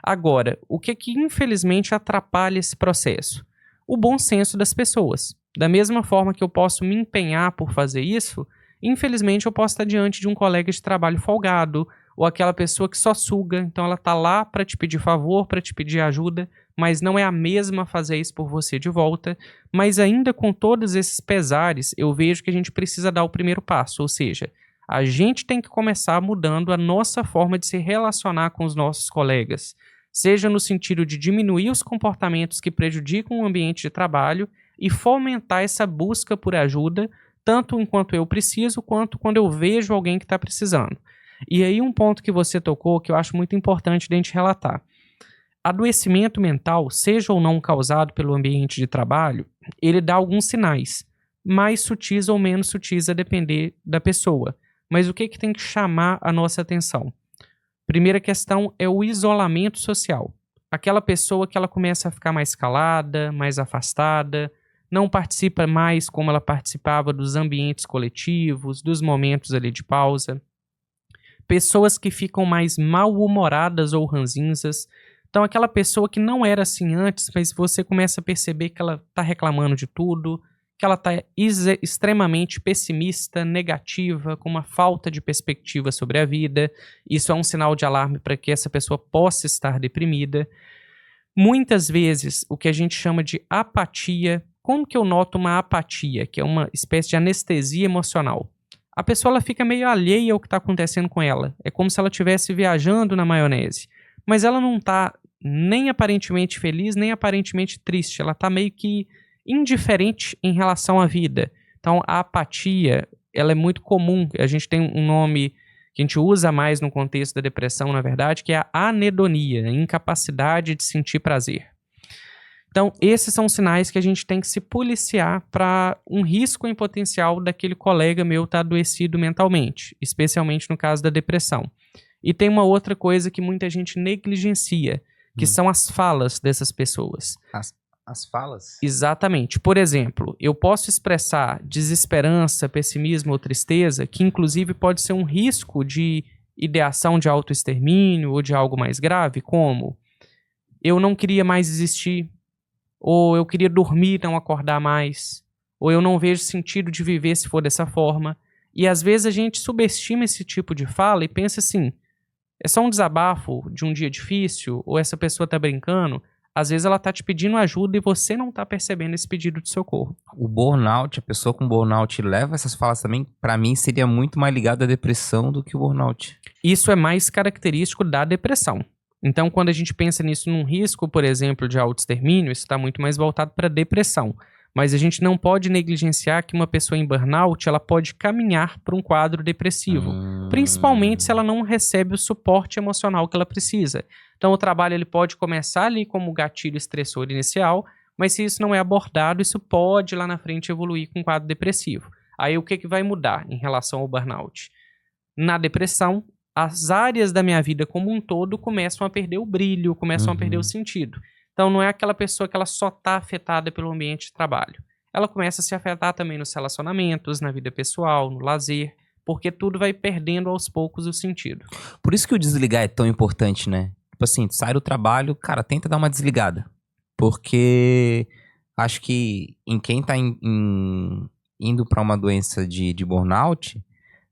Agora, o que infelizmente atrapalha esse processo? O bom senso das pessoas. Da mesma forma que eu posso me empenhar por fazer isso, infelizmente eu posso estar diante de um colega de trabalho folgado, ou aquela pessoa que só suga, então ela tá lá para te pedir favor, para te pedir ajuda, mas não é a mesma fazer isso por você de volta. Mas ainda com todos esses pesares, eu vejo que a gente precisa dar o primeiro passo, ou seja, a gente tem que começar mudando a nossa forma de se relacionar com os nossos colegas, seja no sentido de diminuir os comportamentos que prejudicam o ambiente de trabalho e fomentar essa busca por ajuda, tanto enquanto eu preciso, quanto quando eu vejo alguém que está precisando. E aí um ponto que você tocou, que eu acho muito importante de a gente relatar. Adoecimento mental, seja ou não causado pelo ambiente de trabalho, ele dá alguns sinais, mais sutis ou menos sutis a depender da pessoa. Mas o que tem que chamar a nossa atenção? Primeira questão é o isolamento social. Aquela pessoa que ela começa a ficar mais calada, mais afastada, não participa mais como ela participava dos ambientes coletivos, dos momentos ali de pausa. Pessoas que ficam mais mal-humoradas ou ranzinzas. Então, aquela pessoa que não era assim antes, mas você começa a perceber que ela está reclamando de tudo, que ela está extremamente pessimista, negativa, com uma falta de perspectiva sobre a vida. Isso é um sinal de alarme para que essa pessoa possa estar deprimida. Muitas vezes, o que a gente chama de apatia. Como que eu noto uma apatia? Que é uma espécie de anestesia emocional. A pessoa ela fica meio alheia ao que está acontecendo com ela. É como se ela estivesse viajando na maionese. Mas ela não está nem aparentemente feliz, nem aparentemente triste. Ela está meio que indiferente em relação à vida. Então, a apatia, ela é muito comum. A gente tem um nome que a gente usa mais no contexto da depressão, na verdade, que é a anedonia, a incapacidade de sentir prazer. Então, esses são sinais que a gente tem que se policiar para um risco em potencial daquele colega meu estar adoecido mentalmente, especialmente no caso da depressão. E tem uma outra coisa que muita gente negligencia, que são as falas dessas pessoas. As falas? Exatamente. Por exemplo, eu posso expressar desesperança, pessimismo ou tristeza, que inclusive pode ser um risco de ideação de autoextermínio ou de algo mais grave, como eu não queria mais existir, ou eu queria dormir e não acordar mais, ou eu não vejo sentido de viver se for dessa forma. E às vezes a gente subestima esse tipo de fala e pensa assim, é só um desabafo de um dia difícil, ou essa pessoa tá brincando. Às vezes ela tá te pedindo ajuda e você não tá percebendo esse pedido de socorro. O burnout, a pessoa com burnout leva essas falas também, pra mim seria muito mais ligado à depressão do que o burnout. Isso é mais característico da depressão. Então, quando a gente pensa nisso num risco, por exemplo, de autoextermínio, isso está muito mais voltado para depressão. Mas a gente não pode negligenciar que uma pessoa em burnout ela pode caminhar para um quadro depressivo, principalmente se ela não recebe o suporte emocional que ela precisa. Então, o trabalho ele pode começar ali como gatilho estressor inicial, mas se isso não é abordado, isso pode lá na frente evoluir com um quadro depressivo. Aí, o que vai mudar em relação ao burnout? Na depressão, as áreas da minha vida como um todo começam a perder o brilho, começam a perder o sentido. Então, não é aquela pessoa que ela só está afetada pelo ambiente de trabalho. Ela começa a se afetar também nos relacionamentos, na vida pessoal, no lazer, porque tudo vai perdendo aos poucos o sentido. Por isso que o desligar é tão importante, né? Tipo assim, tu sai do trabalho, cara, tenta dar uma desligada. Porque acho que em quem tá indo pra uma doença de burnout,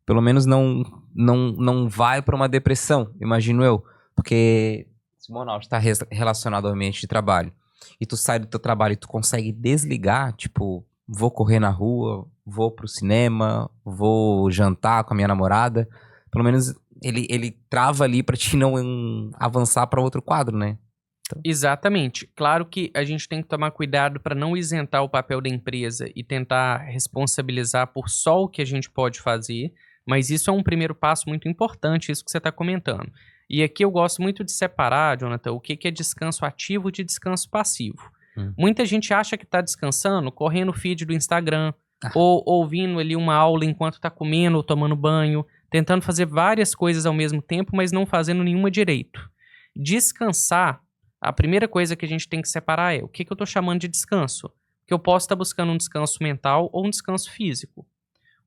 pelo menos não vai pra uma depressão, imagino eu. Porque se o burnout tá relacionado ao ambiente de trabalho e tu sai do teu trabalho e tu consegue desligar, tipo, vou correr na rua, vou pro cinema, vou jantar com a minha namorada, pelo menos ele trava ali pra te não avançar pra outro quadro, né? Então. Exatamente. Claro que a gente tem que tomar cuidado para não isentar o papel da empresa e tentar responsabilizar por só o que a gente pode fazer, mas isso é um primeiro passo muito importante, isso que você está comentando. E aqui eu gosto muito de separar, Jonathan, o que é descanso ativo de descanso passivo. Muita gente acha que está descansando correndo o feed do Instagram, ou ouvindo ali uma aula enquanto está comendo ou tomando banho, tentando fazer várias coisas ao mesmo tempo, mas não fazendo nenhuma direito. Descansar, a primeira coisa que a gente tem que separar é o que eu estou chamando de descanso. Porque eu posso estar buscando um descanso mental ou um descanso físico.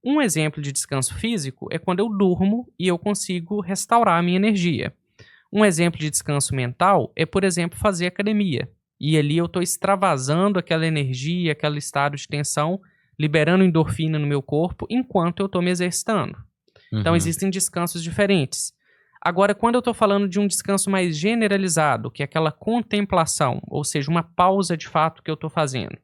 Um exemplo de descanso físico é quando eu durmo e eu consigo restaurar a minha energia. Um exemplo de descanso mental é, por exemplo, fazer academia. E ali eu estou extravasando aquela energia, aquele estado de tensão, liberando endorfina no meu corpo enquanto eu estou me exercitando. Então existem descansos diferentes. Agora, quando eu estou falando de um descanso mais generalizado, que é aquela contemplação, ou seja, uma pausa de fato que eu estou fazendo.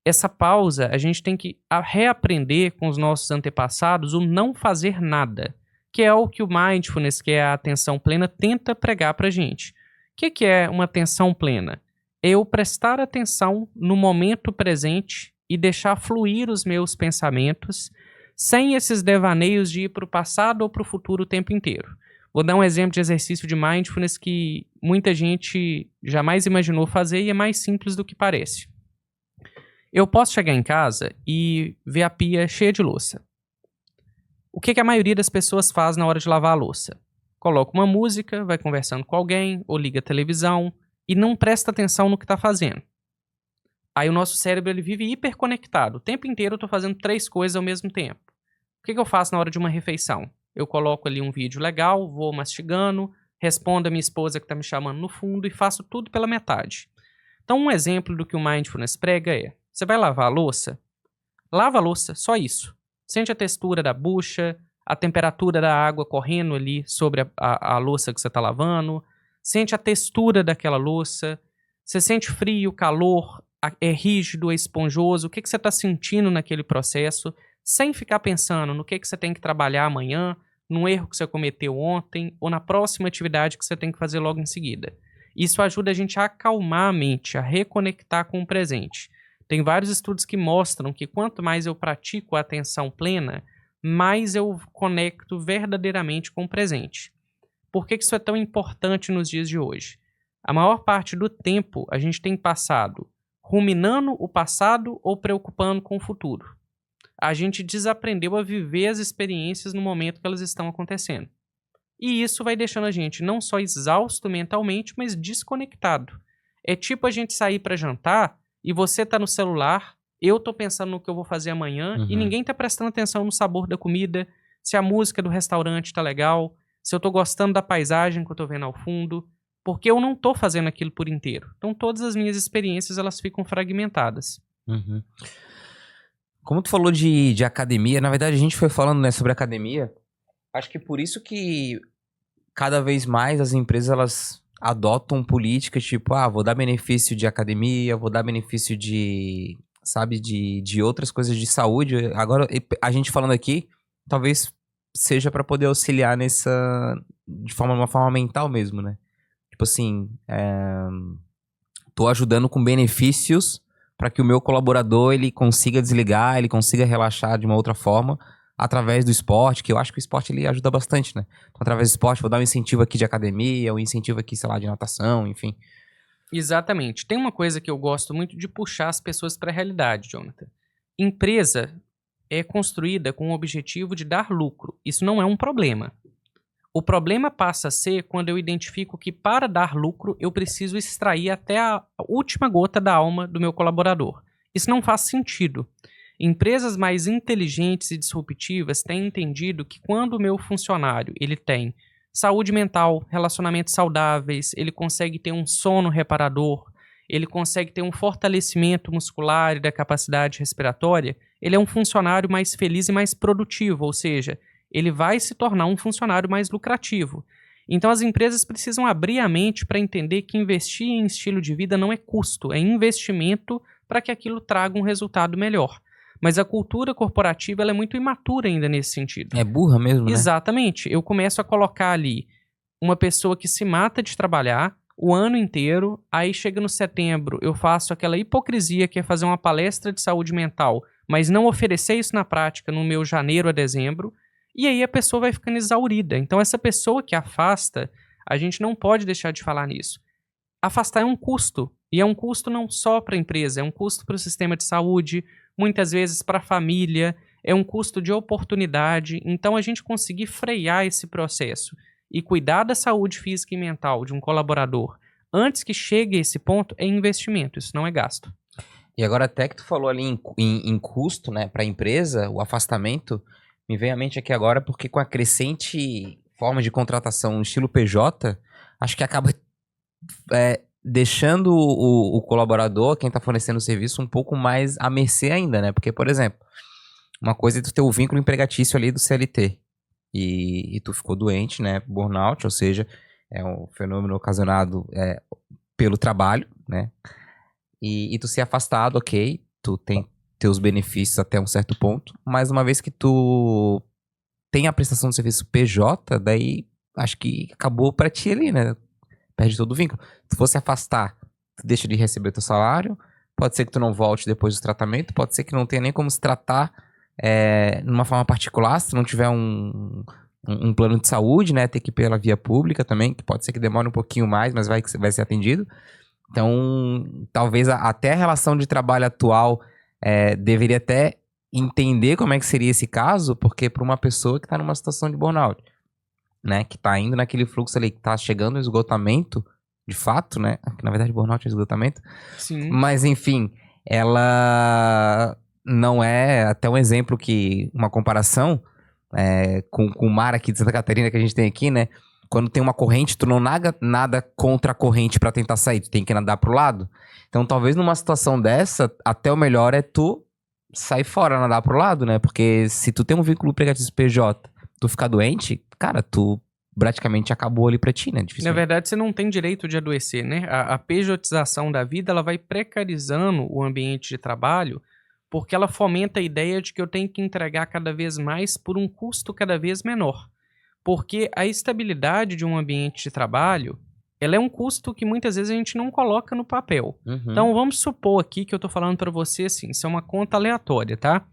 Essa pausa, a gente tem que reaprender com os nossos antepassados o não fazer nada, que é o que o mindfulness, que é a atenção plena, tenta pregar pra gente. O que é uma atenção plena? É eu prestar atenção no momento presente e deixar fluir os meus pensamentos sem esses devaneios de ir para o passado ou para o futuro o tempo inteiro. Vou dar um exemplo de exercício de mindfulness que muita gente jamais imaginou fazer e é mais simples do que parece. Eu posso chegar em casa e ver a pia cheia de louça. O que a maioria das pessoas faz na hora de lavar a louça? Coloca uma música, vai conversando com alguém, ou liga a televisão e não presta atenção no que está fazendo. Aí o nosso cérebro ele vive hiperconectado. O tempo inteiro eu estou fazendo 3 coisas ao mesmo tempo. O que eu faço na hora de uma refeição? Eu coloco ali um vídeo legal, vou mastigando, respondo a minha esposa que está me chamando no fundo e faço tudo pela metade. Então um exemplo do que o mindfulness prega é: você vai lavar a louça? Lava a louça, só isso. Sente a textura da bucha, a temperatura da água correndo ali sobre a louça que você está lavando. Sente a textura daquela louça. Você sente frio, calor, é rígido, é esponjoso. O que você está sentindo naquele processo, sem ficar pensando no que você tem que trabalhar amanhã, no erro que você cometeu ontem ou na próxima atividade que você tem que fazer logo em seguida. Isso ajuda a gente a acalmar a mente, a reconectar com o presente. Tem vários estudos que mostram que quanto mais eu pratico a atenção plena, mais eu conecto verdadeiramente com o presente. Por que isso é tão importante nos dias de hoje? A maior parte do tempo a gente tem passado ruminando o passado ou preocupando com o futuro. A gente desaprendeu a viver as experiências no momento que elas estão acontecendo. E isso vai deixando a gente não só exausto mentalmente, mas desconectado. É tipo a gente sair para jantar e você tá no celular, eu tô pensando no que eu vou fazer amanhã e ninguém tá prestando atenção no sabor da comida, se a música do restaurante tá legal, se eu tô gostando da paisagem que eu tô vendo ao fundo, porque eu não tô fazendo aquilo por inteiro. Então todas as minhas experiências elas ficam fragmentadas. Como tu falou de academia, na verdade a gente foi falando, né, sobre academia. Acho que por isso que cada vez mais as empresas elas adotam políticas tipo, vou dar benefício de academia, vou dar benefício de, sabe, de outras coisas de saúde. Agora, a gente falando aqui, talvez seja para poder auxiliar uma forma mental mesmo, né? Tipo assim, tô ajudando com benefícios para que o meu colaborador ele consiga desligar, ele consiga relaxar de uma outra forma através do esporte, que eu acho que o esporte ele ajuda bastante, né? Então, através do esporte, vou dar um incentivo aqui de academia, um incentivo aqui, sei lá, de natação, enfim. Exatamente. Tem uma coisa que eu gosto muito de puxar as pessoas para a realidade, Jonathan. Empresa é construída com o objetivo de dar lucro. Isso não é um problema. O problema passa a ser quando eu identifico que para dar lucro eu preciso extrair até a última gota da alma do meu colaborador. Isso não faz sentido. Empresas mais inteligentes e disruptivas têm entendido que quando o meu funcionário ele tem saúde mental, relacionamentos saudáveis, ele consegue ter um sono reparador, ele consegue ter um fortalecimento muscular e da capacidade respiratória, ele é um funcionário mais feliz e mais produtivo, ou seja, ele vai se tornar um funcionário mais lucrativo. Então as empresas precisam abrir a mente para entender que investir em estilo de vida não é custo, é investimento para que aquilo traga um resultado melhor. Mas a cultura corporativa ela é muito imatura ainda nesse sentido. É burra mesmo, né? Exatamente. Eu começo a colocar ali uma pessoa que se mata de trabalhar o ano inteiro, aí chega no setembro, eu faço aquela hipocrisia que é fazer uma palestra de saúde mental, mas não oferecer isso na prática no meu janeiro a dezembro, e aí a pessoa vai ficando exaurida. Então essa pessoa que afasta, a gente não pode deixar de falar nisso. Afastar é um custo, e é um custo não só para a empresa, é um custo para o sistema de saúde, muitas vezes para a família, é um custo de oportunidade. Então a gente conseguir frear esse processo e cuidar da saúde física e mental de um colaborador antes que chegue a esse ponto é investimento, isso não é gasto. E agora até que tu falou ali em custo, né, para a empresa, o afastamento, me vem à mente aqui agora porque com a crescente forma de contratação no estilo PJ, acho que acaba deixando o colaborador, quem está fornecendo o serviço, um pouco mais à mercê ainda, né? Porque, por exemplo, uma coisa é tu ter o vínculo empregatício ali do CLT e tu ficou doente, né? Burnout, ou seja, é um fenômeno ocasionado pelo trabalho, né? E tu ser afastado, ok, tu tem teus benefícios até um certo ponto, mas uma vez que tu tem a prestação de serviço PJ, daí acho que acabou pra ti ali, né? Perde todo o vínculo. Se fosse afastar, tu deixa de receber o teu salário, pode ser que tu não volte depois do tratamento, pode ser que não tenha nem como se tratar numa forma particular, se tu não tiver um plano de saúde, né? Ter que ir pela via pública também, que pode ser que demore um pouquinho mais, mas vai ser atendido. Então, talvez até a relação de trabalho atual deveria até entender como é que seria esse caso, porque para uma pessoa que está numa situação de burnout, né, que tá indo naquele fluxo ali, que tá chegando no esgotamento, de fato, né, que na verdade burnout é esgotamento, Sim. mas enfim, ela não é, até um exemplo que, uma comparação com o mar aqui de Santa Catarina que a gente tem aqui, né, quando tem uma corrente, tu não nada contra a corrente pra tentar sair, tu tem que nadar pro lado. Então talvez numa situação dessa, até o melhor é tu sair fora, nadar pro lado, né, porque se tu tem um vínculo empregatício PJ, tu ficar doente, cara, tu praticamente acabou ali pra ti, né? Na verdade, você não tem direito de adoecer, né? A pejotização da vida, ela vai precarizando o ambiente de trabalho porque ela fomenta a ideia de que eu tenho que entregar cada vez mais por um custo cada vez menor. Porque a estabilidade de um ambiente de trabalho, ela é um custo que muitas vezes a gente não coloca no papel. Então, vamos supor aqui que eu tô falando para você assim, isso é uma conta aleatória, tá?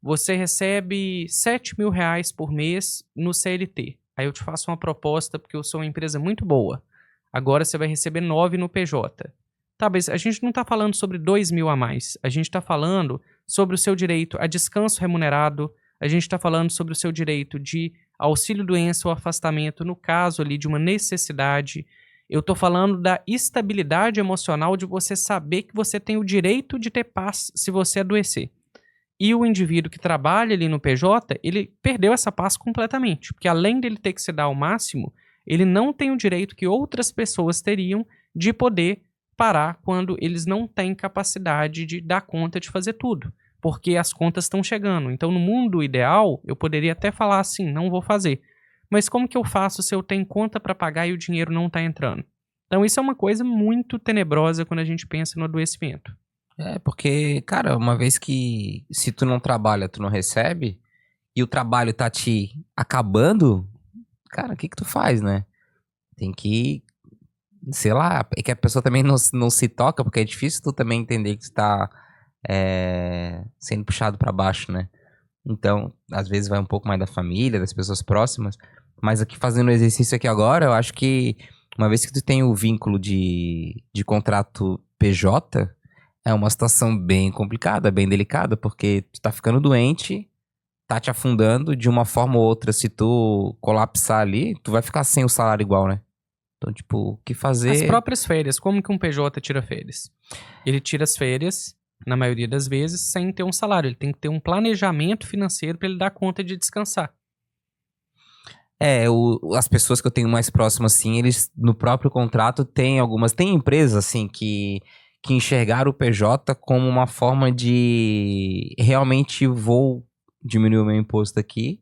Você recebe R$7.000 por mês no CLT. Aí eu te faço uma proposta porque eu sou uma empresa muito boa. Agora você vai receber 9 no PJ. Tá, mas a gente não está falando sobre 2.000 a mais. A gente está falando sobre o seu direito a descanso remunerado. A gente está falando sobre o seu direito de auxílio-doença ou afastamento no caso ali de uma necessidade. Eu estou falando da estabilidade emocional de você saber que você tem o direito de ter paz se você adoecer. E o indivíduo que trabalha ali no PJ, ele perdeu essa paz completamente. Porque além dele ter que se dar ao máximo, ele não tem o direito que outras pessoas teriam de poder parar quando eles não têm capacidade de dar conta de fazer tudo. porque as contas estão chegando. Então, no mundo ideal, eu poderia até falar assim, não vou fazer. Mas como que eu faço se eu tenho conta para pagar e o dinheiro não está entrando? Então, isso é uma coisa muito tenebrosa quando a gente pensa no adoecimento. Porque, cara, uma vez que se tu não trabalha, tu não recebe, e o trabalho tá te acabando, cara, o que que tu faz, né? Tem que, sei lá, é que a pessoa também não se toca, porque é difícil tu também entender que tu tá sendo puxado pra baixo, né? Então, às vezes vai um pouco mais da família, das pessoas próximas, mas aqui fazendo o exercício aqui agora, eu acho que uma vez que tu tem o vínculo de contrato PJ, é uma situação bem complicada, bem delicada, porque tu tá ficando doente, tá te afundando de uma forma ou outra. Se tu colapsar ali, tu vai ficar sem o salário igual, né? Então, tipo, o que As fazer? próprias férias, como que um PJ tira férias? Ele tira as férias, na maioria das vezes, sem ter um salário. Ele tem que ter um planejamento financeiro para ele dar conta de descansar. As pessoas que eu tenho mais próximas, assim, eles no próprio contrato têm algumas. Tem empresas, assim, que enxergaram o PJ como uma forma de realmente vou diminuir o meu imposto aqui,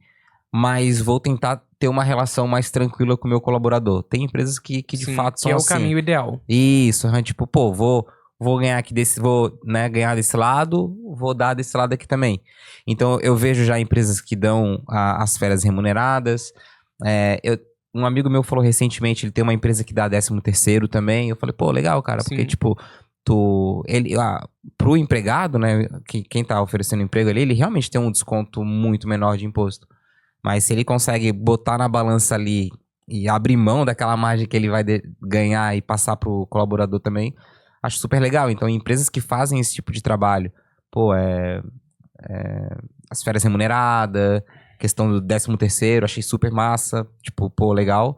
mas vou tentar ter uma relação mais tranquila com o meu colaborador. Tem empresas que de Sim, fato que são é o assim. caminho ideal. Isso, tipo, pô, vou ganhar aqui desse, vou, né, ganhar desse lado, vou dar desse lado aqui também. Então eu vejo já empresas que dão as férias remuneradas. Um amigo meu falou recentemente, ele tem uma empresa que dá 13º também. Eu falei, pô, legal, cara, porque Sim. tipo, pro empregado, né, quem tá oferecendo emprego ali, ele realmente tem um desconto muito menor de imposto. Mas se ele consegue botar na balança ali e abrir mão daquela margem que ele vai ganhar e passar pro colaborador também, acho super legal. Então, empresas que fazem esse tipo de trabalho, pô, as férias remuneradas, questão do 13º, achei super massa, tipo, pô, legal.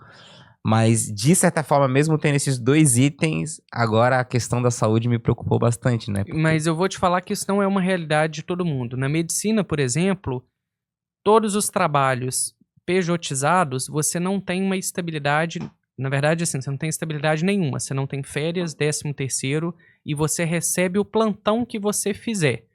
Mas, de certa forma, mesmo tendo esses dois itens, agora a questão da saúde me preocupou bastante, né? Porque Mas eu vou te falar que isso não é uma realidade de todo mundo. Na medicina, por exemplo, todos os trabalhos pejotizados, você não tem uma estabilidade. Na verdade, assim, você não tem estabilidade nenhuma. Você não tem férias, 13º, e você recebe o plantão que você fizer.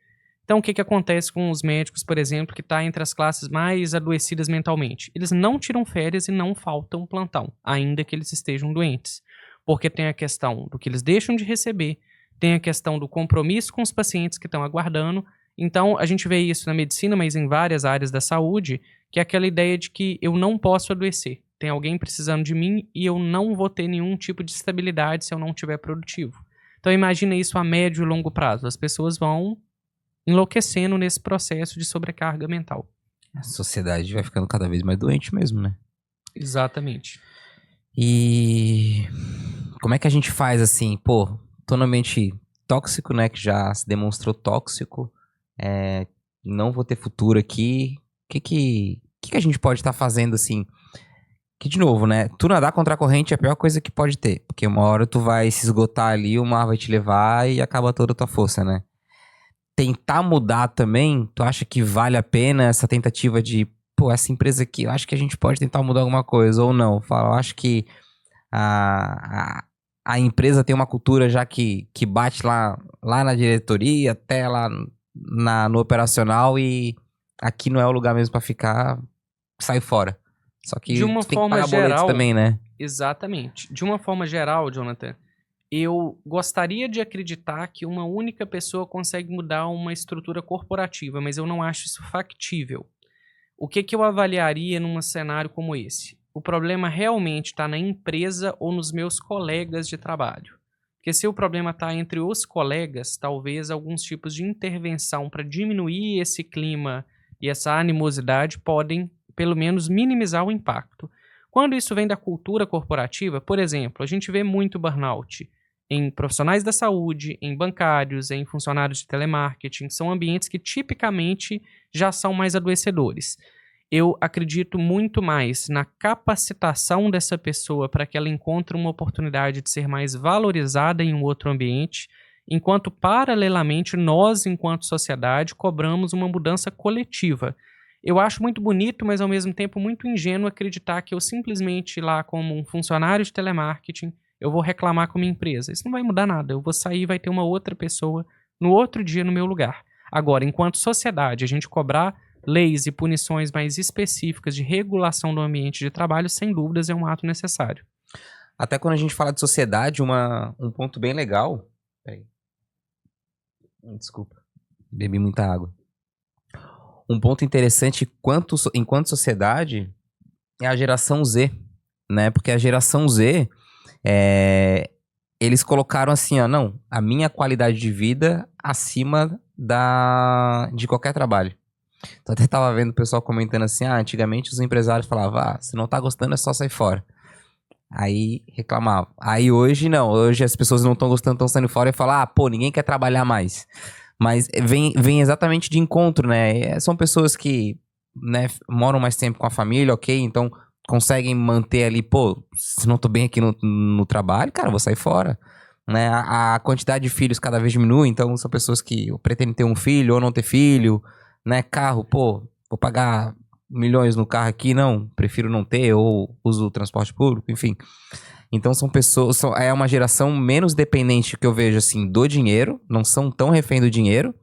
Então, o que acontece com os médicos, por exemplo, que está entre as classes mais adoecidas mentalmente? Eles não tiram férias e não faltam plantão, ainda que eles estejam doentes. Porque tem a questão do que eles deixam de receber, tem a questão do compromisso com os pacientes que estão aguardando. Então, a gente vê isso na medicina, mas em várias áreas da saúde, que é aquela ideia de que eu não posso adoecer. Tem alguém precisando de mim e eu não vou ter nenhum tipo de estabilidade se eu não estiver produtivo. Então, imagina isso a médio e longo prazo. As pessoas vão enlouquecendo nesse processo de sobrecarga mental. a sociedade vai ficando cada vez mais doente mesmo, né? Exatamente. E como é que a gente faz assim, pô, tô no ambiente tóxico, né, que já se demonstrou tóxico, não vou ter futuro aqui, o que a gente pode estar fazendo assim? Que de novo, né, tu nadar contra a corrente é a pior coisa que pode ter, porque uma hora tu vai se esgotar ali, o mar vai te levar e acaba toda a tua força, né? Tentar mudar também, tu acha que vale a pena essa tentativa de, pô, essa empresa aqui, eu acho que a gente pode tentar mudar alguma coisa, ou não? Fala, eu acho que a, a, a empresa tem uma cultura já que bate lá na diretoria, até lá no operacional e aqui não é o lugar mesmo pra ficar, sai fora. Só De que uma tu tem que forma pagar boletos geral, também, né? exatamente. De uma forma geral, Jonathan, eu gostaria de acreditar que uma única pessoa consegue mudar uma estrutura corporativa, mas eu não acho isso factível. O que eu avaliaria num cenário como esse? O problema realmente está na empresa ou nos meus colegas de trabalho? Porque se o problema está entre os colegas, talvez alguns tipos de intervenção para diminuir esse clima e essa animosidade podem, pelo menos, minimizar o impacto. Quando isso vem da cultura corporativa, por exemplo, a gente vê muito burnout em profissionais da saúde, em bancários, em funcionários de telemarketing, são ambientes que tipicamente já são mais adoecedores. Eu acredito muito mais na capacitação dessa pessoa para que ela encontre uma oportunidade de ser mais valorizada em um outro ambiente, enquanto, paralelamente, nós, enquanto sociedade, cobramos uma mudança coletiva. Eu acho muito bonito, mas ao mesmo tempo muito ingênuo acreditar que eu simplesmente, lá como um funcionário de telemarketing, eu vou reclamar com a minha empresa. Isso não vai mudar nada. Eu vou sair e vai ter uma outra pessoa no outro dia no meu lugar. Agora, enquanto sociedade, a gente cobrar leis e punições mais específicas de regulação do ambiente de trabalho, sem dúvidas, é um ato necessário. Até quando a gente fala de sociedade, um ponto bem legal... Peraí. Desculpa, bebi muita água. Um ponto interessante enquanto sociedade é a geração Z, né? Porque a geração Z, eles colocaram assim, ó, não, a minha qualidade de vida acima de qualquer trabalho. Então até tava vendo o pessoal comentando assim, antigamente os empresários falavam, se não tá gostando é só sair fora. Aí reclamava. Aí hoje não, hoje as pessoas não estão gostando, estão saindo fora e falam, ninguém quer trabalhar mais. Mas vem exatamente de encontro, né? São pessoas que, né, moram mais tempo com a família, ok? Então conseguem manter ali, se não tô bem aqui no trabalho, cara, vou sair fora. Né? A quantidade de filhos cada vez diminui, então são pessoas que pretendem ter um filho ou não ter filho, né? Carro, vou pagar milhões no carro aqui, não, prefiro não ter, ou uso o transporte público, enfim. Então são pessoas, é uma geração menos dependente que eu vejo, assim, do dinheiro, não são tão refém do dinheiro,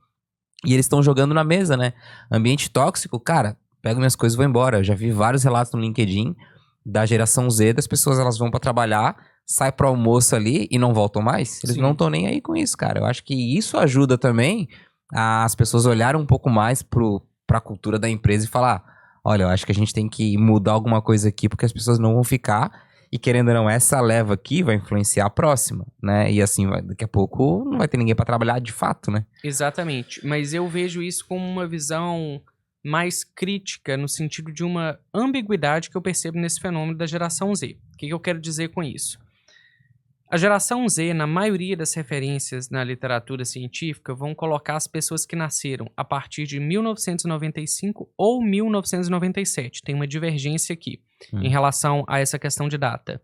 e eles estão jogando na mesa, né? Ambiente tóxico, cara, pego minhas coisas e vou embora. Eu já vi vários relatos no LinkedIn da geração Z, das pessoas, elas vão pra trabalhar, sai pro almoço ali e não voltam mais. Eles não estão nem aí com isso, cara. Eu acho que isso ajuda também as pessoas olharem um pouco mais pra cultura da empresa e falar, olha, eu acho que a gente tem que mudar alguma coisa aqui, porque as pessoas não vão ficar, e querendo ou não, essa leva aqui vai influenciar a próxima, né? E assim, daqui a pouco não vai ter ninguém pra trabalhar de fato, né? Exatamente, mas eu vejo isso como uma visão mais crítica, no sentido de uma ambiguidade que eu percebo nesse fenômeno da geração Z. O que eu quero dizer com isso? A geração Z, na maioria das referências na literatura científica, vão colocar as pessoas que nasceram a partir de 1995 ou 1997. Tem uma divergência aqui em relação a essa questão de data.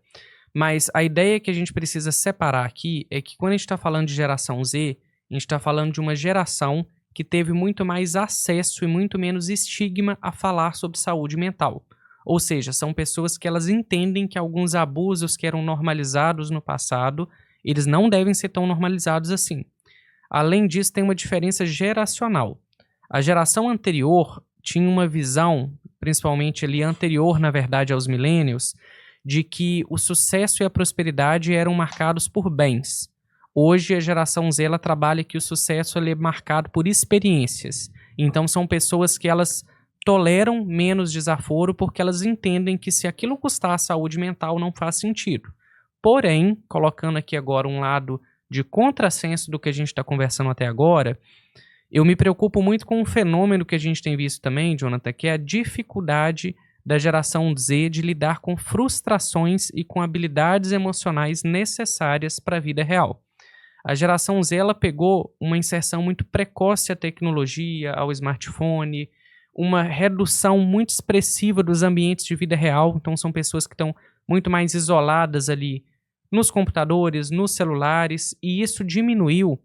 Mas a ideia que a gente precisa separar aqui é que quando a gente está falando de geração Z, a gente está falando de uma geração que teve muito mais acesso e muito menos estigma a falar sobre saúde mental. Ou seja, são pessoas que elas entendem que alguns abusos que eram normalizados no passado, eles não devem ser tão normalizados assim. Além disso, tem uma diferença geracional. A geração anterior tinha uma visão, principalmente ali anterior, na verdade, aos millennials, de que o sucesso e a prosperidade eram marcados por bens. Hoje, a geração Z ela trabalha que o sucesso ele é marcado por experiências. Então, são pessoas que elas toleram menos desaforo porque elas entendem que se aquilo custar a saúde mental não faz sentido. Porém, colocando aqui agora um lado de contrassenso do que a gente está conversando até agora, eu me preocupo muito com um fenômeno que a gente tem visto também, Jonathan, que é a dificuldade da geração Z de lidar com frustrações e com habilidades emocionais necessárias para a vida real. A geração Z ela pegou uma inserção muito precoce à tecnologia, ao smartphone, uma redução muito expressiva dos ambientes de vida real. Então, são pessoas que estão muito mais isoladas ali nos computadores, nos celulares, e isso diminuiu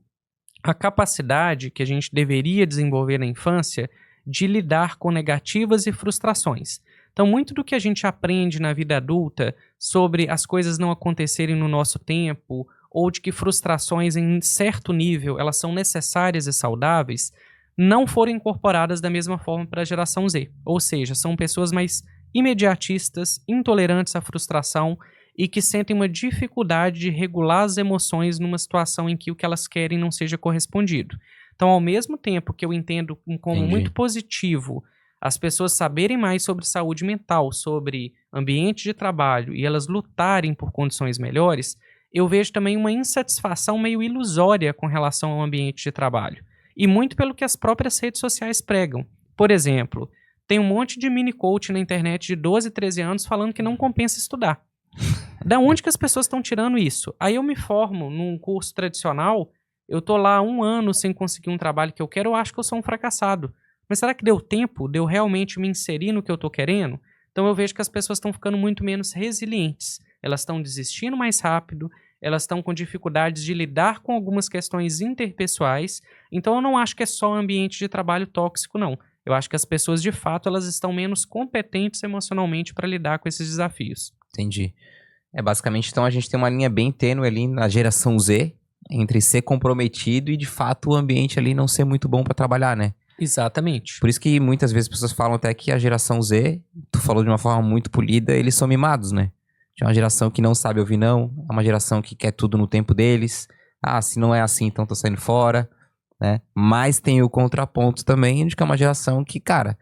a capacidade que a gente deveria desenvolver na infância de lidar com negativas e frustrações. Então, muito do que a gente aprende na vida adulta sobre as coisas não acontecerem no nosso tempo, ou de que frustrações em certo nível elas são necessárias e saudáveis, não foram incorporadas da mesma forma para a geração Z. Ou seja, são pessoas mais imediatistas, intolerantes à frustração e que sentem uma dificuldade de regular as emoções numa situação em que o que elas querem não seja correspondido. Então, ao mesmo tempo que eu entendo como muito positivo as pessoas saberem mais sobre saúde mental, sobre ambiente de trabalho e elas lutarem por condições melhores, eu vejo também uma insatisfação meio ilusória com relação ao ambiente de trabalho. E muito pelo que as próprias redes sociais pregam. Por exemplo, tem um monte de mini coach na internet de 12, 13 anos falando que não compensa estudar. Da onde que as pessoas estão tirando isso? Aí eu me formo num curso tradicional, eu tô lá 1 ano sem conseguir um trabalho que eu quero, eu acho que eu sou um fracassado. Mas será que deu tempo de eu realmente me inserir no que eu tô querendo? Então eu vejo que as pessoas estão ficando muito menos resilientes. Elas estão desistindo mais rápido, elas estão com dificuldades de lidar com algumas questões interpessoais. Então eu não acho que é só ambiente de trabalho tóxico, não. Eu acho que as pessoas, de fato, elas estão menos competentes emocionalmente para lidar com esses desafios. Entendi. Basicamente, então, a gente tem uma linha bem tênue ali na geração Z, entre ser comprometido e, de fato, o ambiente ali não ser muito bom pra trabalhar, né? Exatamente. Por isso que muitas vezes as pessoas falam até que a geração Z, tu falou de uma forma muito polida, eles são mimados, né? É uma geração que não sabe ouvir não, é uma geração que quer tudo no tempo deles. Ah, se não é assim, então tô saindo fora, né? Mas tem o contraponto também de que é uma geração que, cara,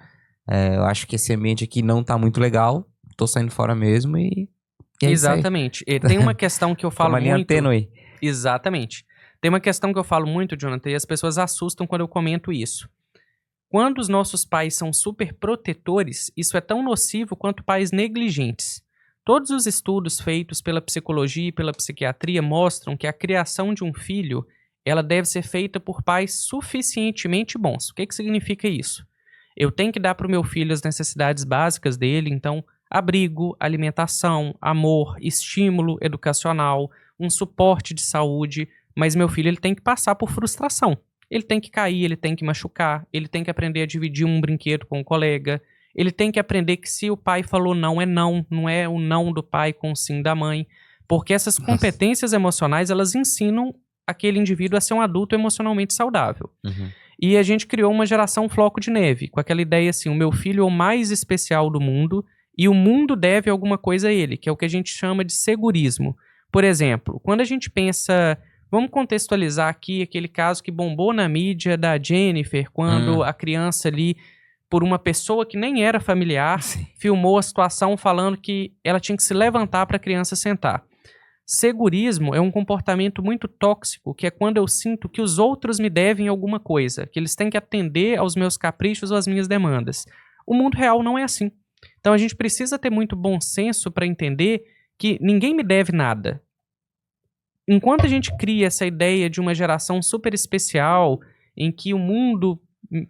eu acho que esse ambiente aqui não tá muito legal, tô saindo fora mesmo e é isso aí. Exatamente. E tem uma questão que eu Tem falo uma linha muito. tênue. Exatamente. Tem uma questão que eu falo muito, Jonathan, e as pessoas assustam quando eu comento isso. Quando os nossos pais são super protetores, isso é tão nocivo quanto pais negligentes. Todos os estudos feitos pela psicologia e pela psiquiatria mostram que a criação de um filho, ela deve ser feita por pais suficientemente bons. O que significa isso? Eu tenho que dar para o meu filho as necessidades básicas dele, então abrigo, alimentação, amor, estímulo educacional, um suporte de saúde, mas meu filho ele tem que passar por frustração. Ele tem que cair, ele tem que machucar, ele tem que aprender a dividir um brinquedo com um colega, ele tem que aprender que se o pai falou não, não é o não do pai com o sim da mãe, porque essas competências emocionais, elas ensinam aquele indivíduo a ser um adulto emocionalmente saudável. Uhum. E a gente criou uma geração floco de neve, com aquela ideia assim, o meu filho é o mais especial do mundo e o mundo deve alguma coisa a ele, que é o que a gente chama de segurismo. Por exemplo, quando a gente pensa... Vamos contextualizar aqui aquele caso que bombou na mídia da Jennifer, quando a criança ali, por uma pessoa que nem era familiar, filmou a situação falando que ela tinha que se levantar para a criança sentar. Segurismo é um comportamento muito tóxico, que é quando eu sinto que os outros me devem alguma coisa, que eles têm que atender aos meus caprichos ou às minhas demandas. O mundo real não é assim. Então a gente precisa ter muito bom senso para entender que ninguém me deve nada. Enquanto a gente cria essa ideia de uma geração super especial, em que o mundo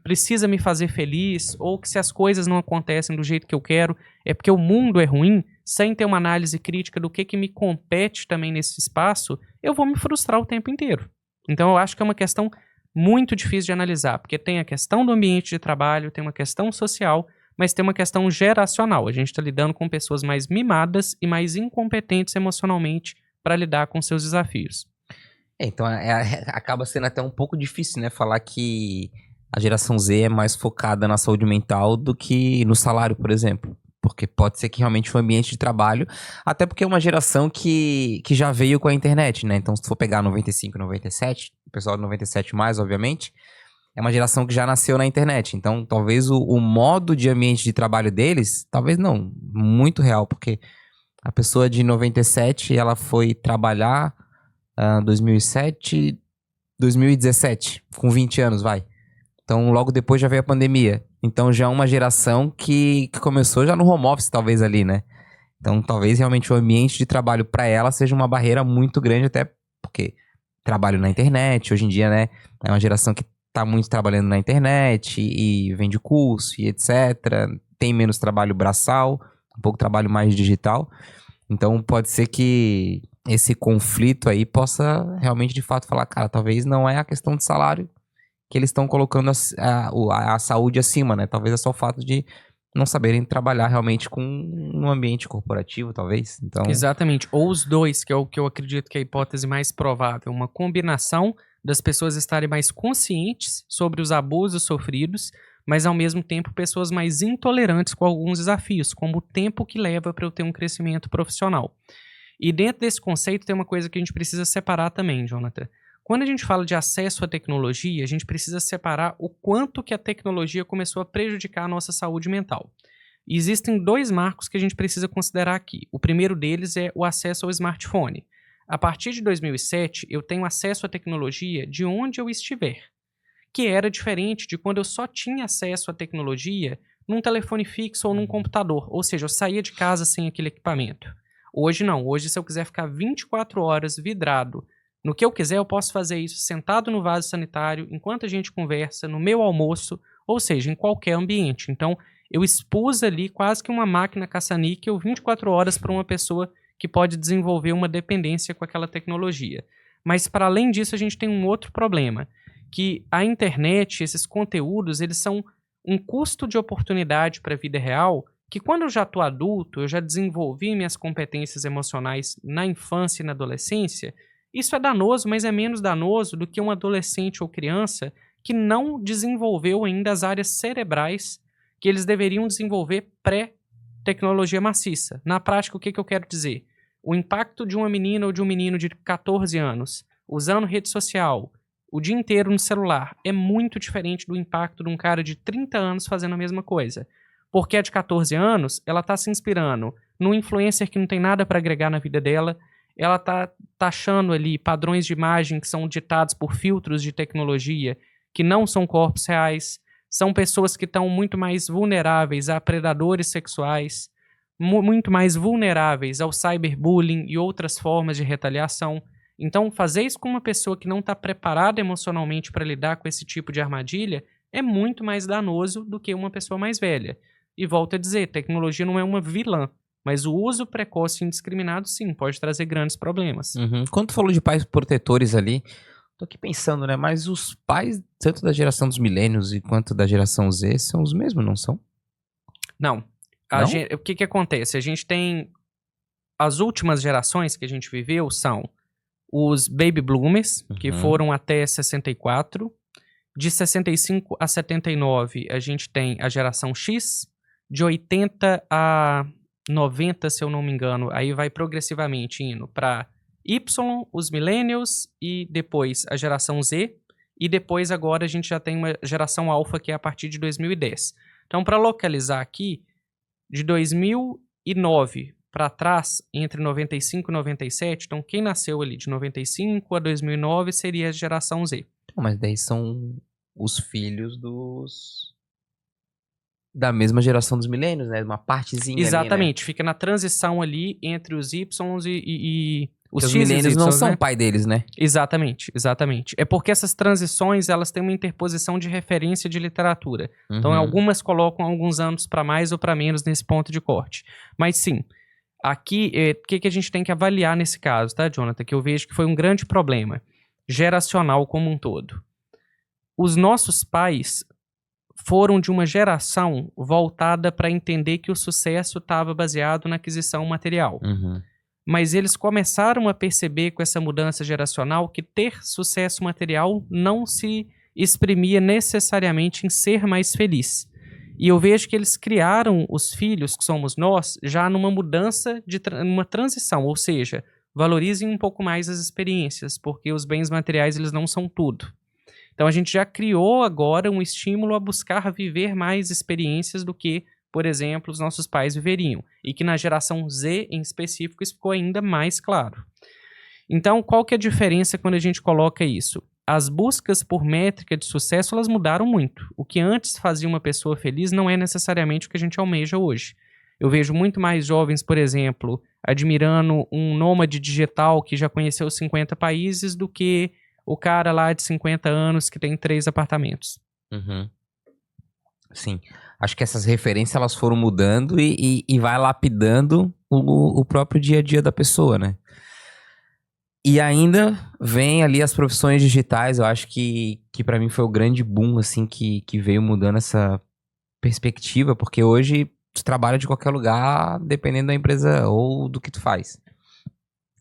precisa me fazer feliz, ou que se as coisas não acontecem do jeito que eu quero, é porque o mundo é ruim, sem ter uma análise crítica do que me compete também nesse espaço, eu vou me frustrar o tempo inteiro. Então eu acho que é uma questão muito difícil de analisar, porque tem a questão do ambiente de trabalho, tem uma questão social, mas tem uma questão geracional. A gente está lidando com pessoas mais mimadas e mais incompetentes emocionalmente para lidar com seus desafios. Então acaba sendo até um pouco difícil, né? Falar que a geração Z é mais focada na saúde mental do que no salário, por exemplo. Porque pode ser que realmente o ambiente de trabalho... Até porque é uma geração que já veio com a internet, né? Então se tu for pegar 95, 97, o pessoal de 97 mais, obviamente, é uma geração que já nasceu na internet. Então talvez o modo de ambiente de trabalho deles, talvez não, muito real, porque... A pessoa de 97, ela foi trabalhar 2007, 2017, com 20 anos, vai. Então, logo depois já veio a pandemia. Então, já é uma geração que começou já no home office, talvez, ali, né? Então, talvez realmente o ambiente de trabalho para ela seja uma barreira muito grande, até porque trabalho na internet, hoje em dia, né? É uma geração que tá muito trabalhando na internet e vende curso e etc. Tem menos trabalho braçal, um pouco trabalho mais digital. Então pode ser que esse conflito aí possa realmente de fato falar, cara, talvez não é a questão de salário que eles estão colocando a saúde acima, né? Talvez é só o fato de não saberem trabalhar realmente com um ambiente corporativo, talvez. Então... Exatamente. Ou os dois, que é o que eu acredito que é a hipótese mais provável. Uma combinação das pessoas estarem mais conscientes sobre os abusos sofridos, mas ao mesmo tempo pessoas mais intolerantes com alguns desafios, como o tempo que leva para eu ter um crescimento profissional. E dentro desse conceito tem uma coisa que a gente precisa separar também, Jonathan. Quando a gente fala de acesso à tecnologia, a gente precisa separar o quanto que a tecnologia começou a prejudicar a nossa saúde mental. E existem dois marcos que a gente precisa considerar aqui. O primeiro deles é o acesso ao smartphone. A partir de 2007, eu tenho acesso à tecnologia de onde eu estiver, que era diferente de quando eu só tinha acesso à tecnologia num telefone fixo ou num computador, ou seja, eu saía de casa sem aquele equipamento. Hoje não, hoje se eu quiser ficar 24 horas vidrado no que eu quiser, eu posso fazer isso sentado no vaso sanitário, enquanto a gente conversa, no meu almoço, ou seja, em qualquer ambiente. Então, eu expus ali quase que uma máquina caça-níquel 24 horas para uma pessoa que pode desenvolver uma dependência com aquela tecnologia. Mas, para além disso, a gente tem um outro problema, que a internet, esses conteúdos, eles são um custo de oportunidade para a vida real, que quando eu já estou adulto, eu já desenvolvi minhas competências emocionais na infância e na adolescência, Isso é danoso, mas é menos danoso do que um adolescente ou criança que não desenvolveu ainda as áreas cerebrais que eles deveriam desenvolver pré-tecnologia maciça. Na prática, o que eu quero dizer? O impacto de uma menina ou de um menino de 14 anos usando rede social o dia inteiro no celular é muito diferente do impacto de um cara de 30 anos fazendo a mesma coisa. Porque a de 14 anos, ela tá se inspirando num influencer que não tem nada para agregar na vida dela, ela tá taxando ali padrões de imagem que são ditados por filtros de tecnologia que não são corpos reais, são pessoas que estão muito mais vulneráveis a predadores sexuais, muito mais vulneráveis ao cyberbullying e outras formas de retaliação. Então, fazer isso com uma pessoa que não está preparada emocionalmente para lidar com esse tipo de armadilha é muito mais danoso do que uma pessoa mais velha. E volto a dizer, tecnologia não é uma vilã, mas o uso precoce e indiscriminado, sim, pode trazer grandes problemas. Quando tu falou de pais protetores ali, tô aqui pensando, né? Mas os pais, tanto da geração dos milênios quanto da geração Z, são os mesmos, não são? Não. Não? O que acontece? A gente tem... As últimas gerações que a gente viveu são os baby boomers, que foram até 64. De 65 a 79, a gente tem a geração X. De 80 a 90, se eu não me engano, aí vai progressivamente indo para Y, os millennials, e depois a geração Z. E depois agora a gente já tem uma geração alfa, que é a partir de 2010. Então, para localizar aqui, de 2009 para trás, entre 95 e 97, então quem nasceu ali de 95 a 2009 seria a geração Z. Mas daí são os filhos da mesma geração dos milênios, né? Uma partezinha Exatamente, ali, né? fica na transição ali entre os Y e os Os X e os milênios Y, não são né? pai deles, né? Exatamente, exatamente. É porque essas transições, elas têm uma interposição de referência de literatura. Então, algumas colocam alguns anos para mais ou para menos nesse ponto de corte. Mas sim, aqui, o que a gente tem que avaliar nesse caso, tá, Jonathan? Que eu vejo que foi um grande problema geracional como um todo. Os nossos pais foram de uma geração voltada para entender que o sucesso estava baseado na aquisição material. Mas eles começaram a perceber com essa mudança geracional que ter sucesso material não se exprimia necessariamente em ser mais feliz. E eu vejo que eles criaram os filhos, que somos nós, já numa mudança, numa transição, ou seja, valorizem um pouco mais as experiências, porque os bens materiais eles não são tudo. Então a gente já criou agora um estímulo a buscar viver mais experiências do que, por exemplo, os nossos pais viveriam. E que na geração Z, em específico, isso ficou ainda mais claro. Então, qual que é a diferença quando a gente coloca isso? As buscas por métrica de sucesso, elas mudaram muito. O que antes fazia uma pessoa feliz não é necessariamente o que a gente almeja hoje. Eu vejo muito mais jovens, por exemplo, admirando um nômade digital que já conheceu 50 países do que o cara lá de 50 anos que tem 3 apartamentos. Sim. Acho que essas referências elas foram mudando e vai lapidando o próprio dia a dia da pessoa, né? E ainda vem ali as profissões digitais. Eu acho que para mim foi o grande boom, assim, que veio mudando essa perspectiva, porque hoje tu trabalha de qualquer lugar, dependendo da empresa ou do que tu faz.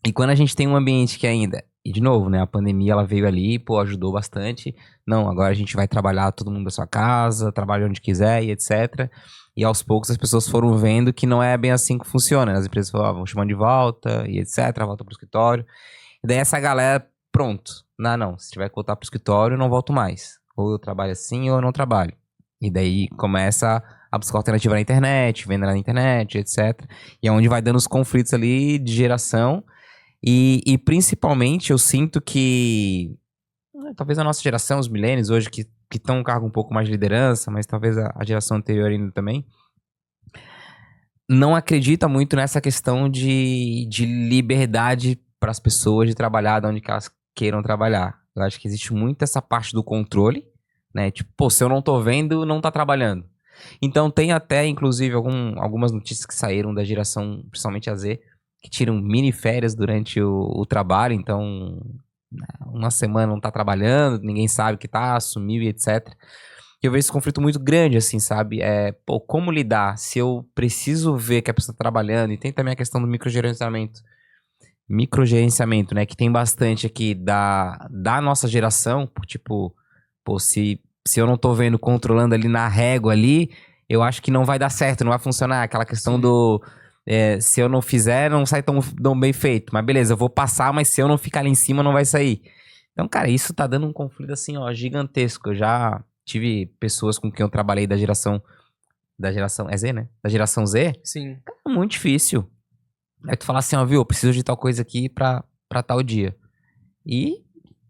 E quando a gente tem um ambiente que ainda... E de novo, né? A pandemia ela veio ali, pô, ajudou bastante. Não, agora a gente vai trabalhar todo mundo da sua casa, trabalha onde quiser e etc. E aos poucos as pessoas foram vendo que não é bem assim que funciona. As empresas falavam, vão chamando de volta e etc. Volta pro escritório. E daí essa galera, pronto. Não, se tiver que voltar pro escritório, eu não volto mais. Ou eu trabalho assim ou eu não trabalho. E daí começa a buscar alternativa na internet, venda na internet, etc. E é onde vai dando os conflitos ali de geração. E principalmente eu sinto que talvez a nossa geração, os millennials hoje, que estão um cargo um pouco mais de liderança, mas talvez a geração anterior ainda também, não acredita muito nessa questão de liberdade para as pessoas de trabalhar de onde que elas queiram trabalhar. Eu acho que existe muito essa parte do controle, né? Tipo, pô, se eu não tô vendo, não tá trabalhando. Então tem até, inclusive, algumas notícias que saíram da geração, principalmente a Z, que tiram mini férias durante o trabalho, então uma semana não tá trabalhando, ninguém sabe que tá, sumiu e etc. E eu vejo esse conflito muito grande, assim, sabe? Pô, como lidar se eu preciso ver que a pessoa tá trabalhando, e tem também a questão do microgerenciamento. microgerenciamento, né? Que tem bastante aqui da nossa geração. Tipo, pô, se eu não tô vendo, controlando ali na régua ali, eu acho que não vai dar certo, não vai funcionar. Aquela questão Sim. do... se eu não fizer, não sai tão bem feito. Mas beleza, eu vou passar, mas se eu não ficar ali em cima, não vai sair. Então, cara, isso tá dando um conflito assim, ó, gigantesco. Eu já tive pessoas com quem eu trabalhei da geração, é Z, né? Da geração Z, Sim. é muito difícil. Aí tu fala assim, ó, viu, eu preciso de tal coisa aqui pra tal dia. E,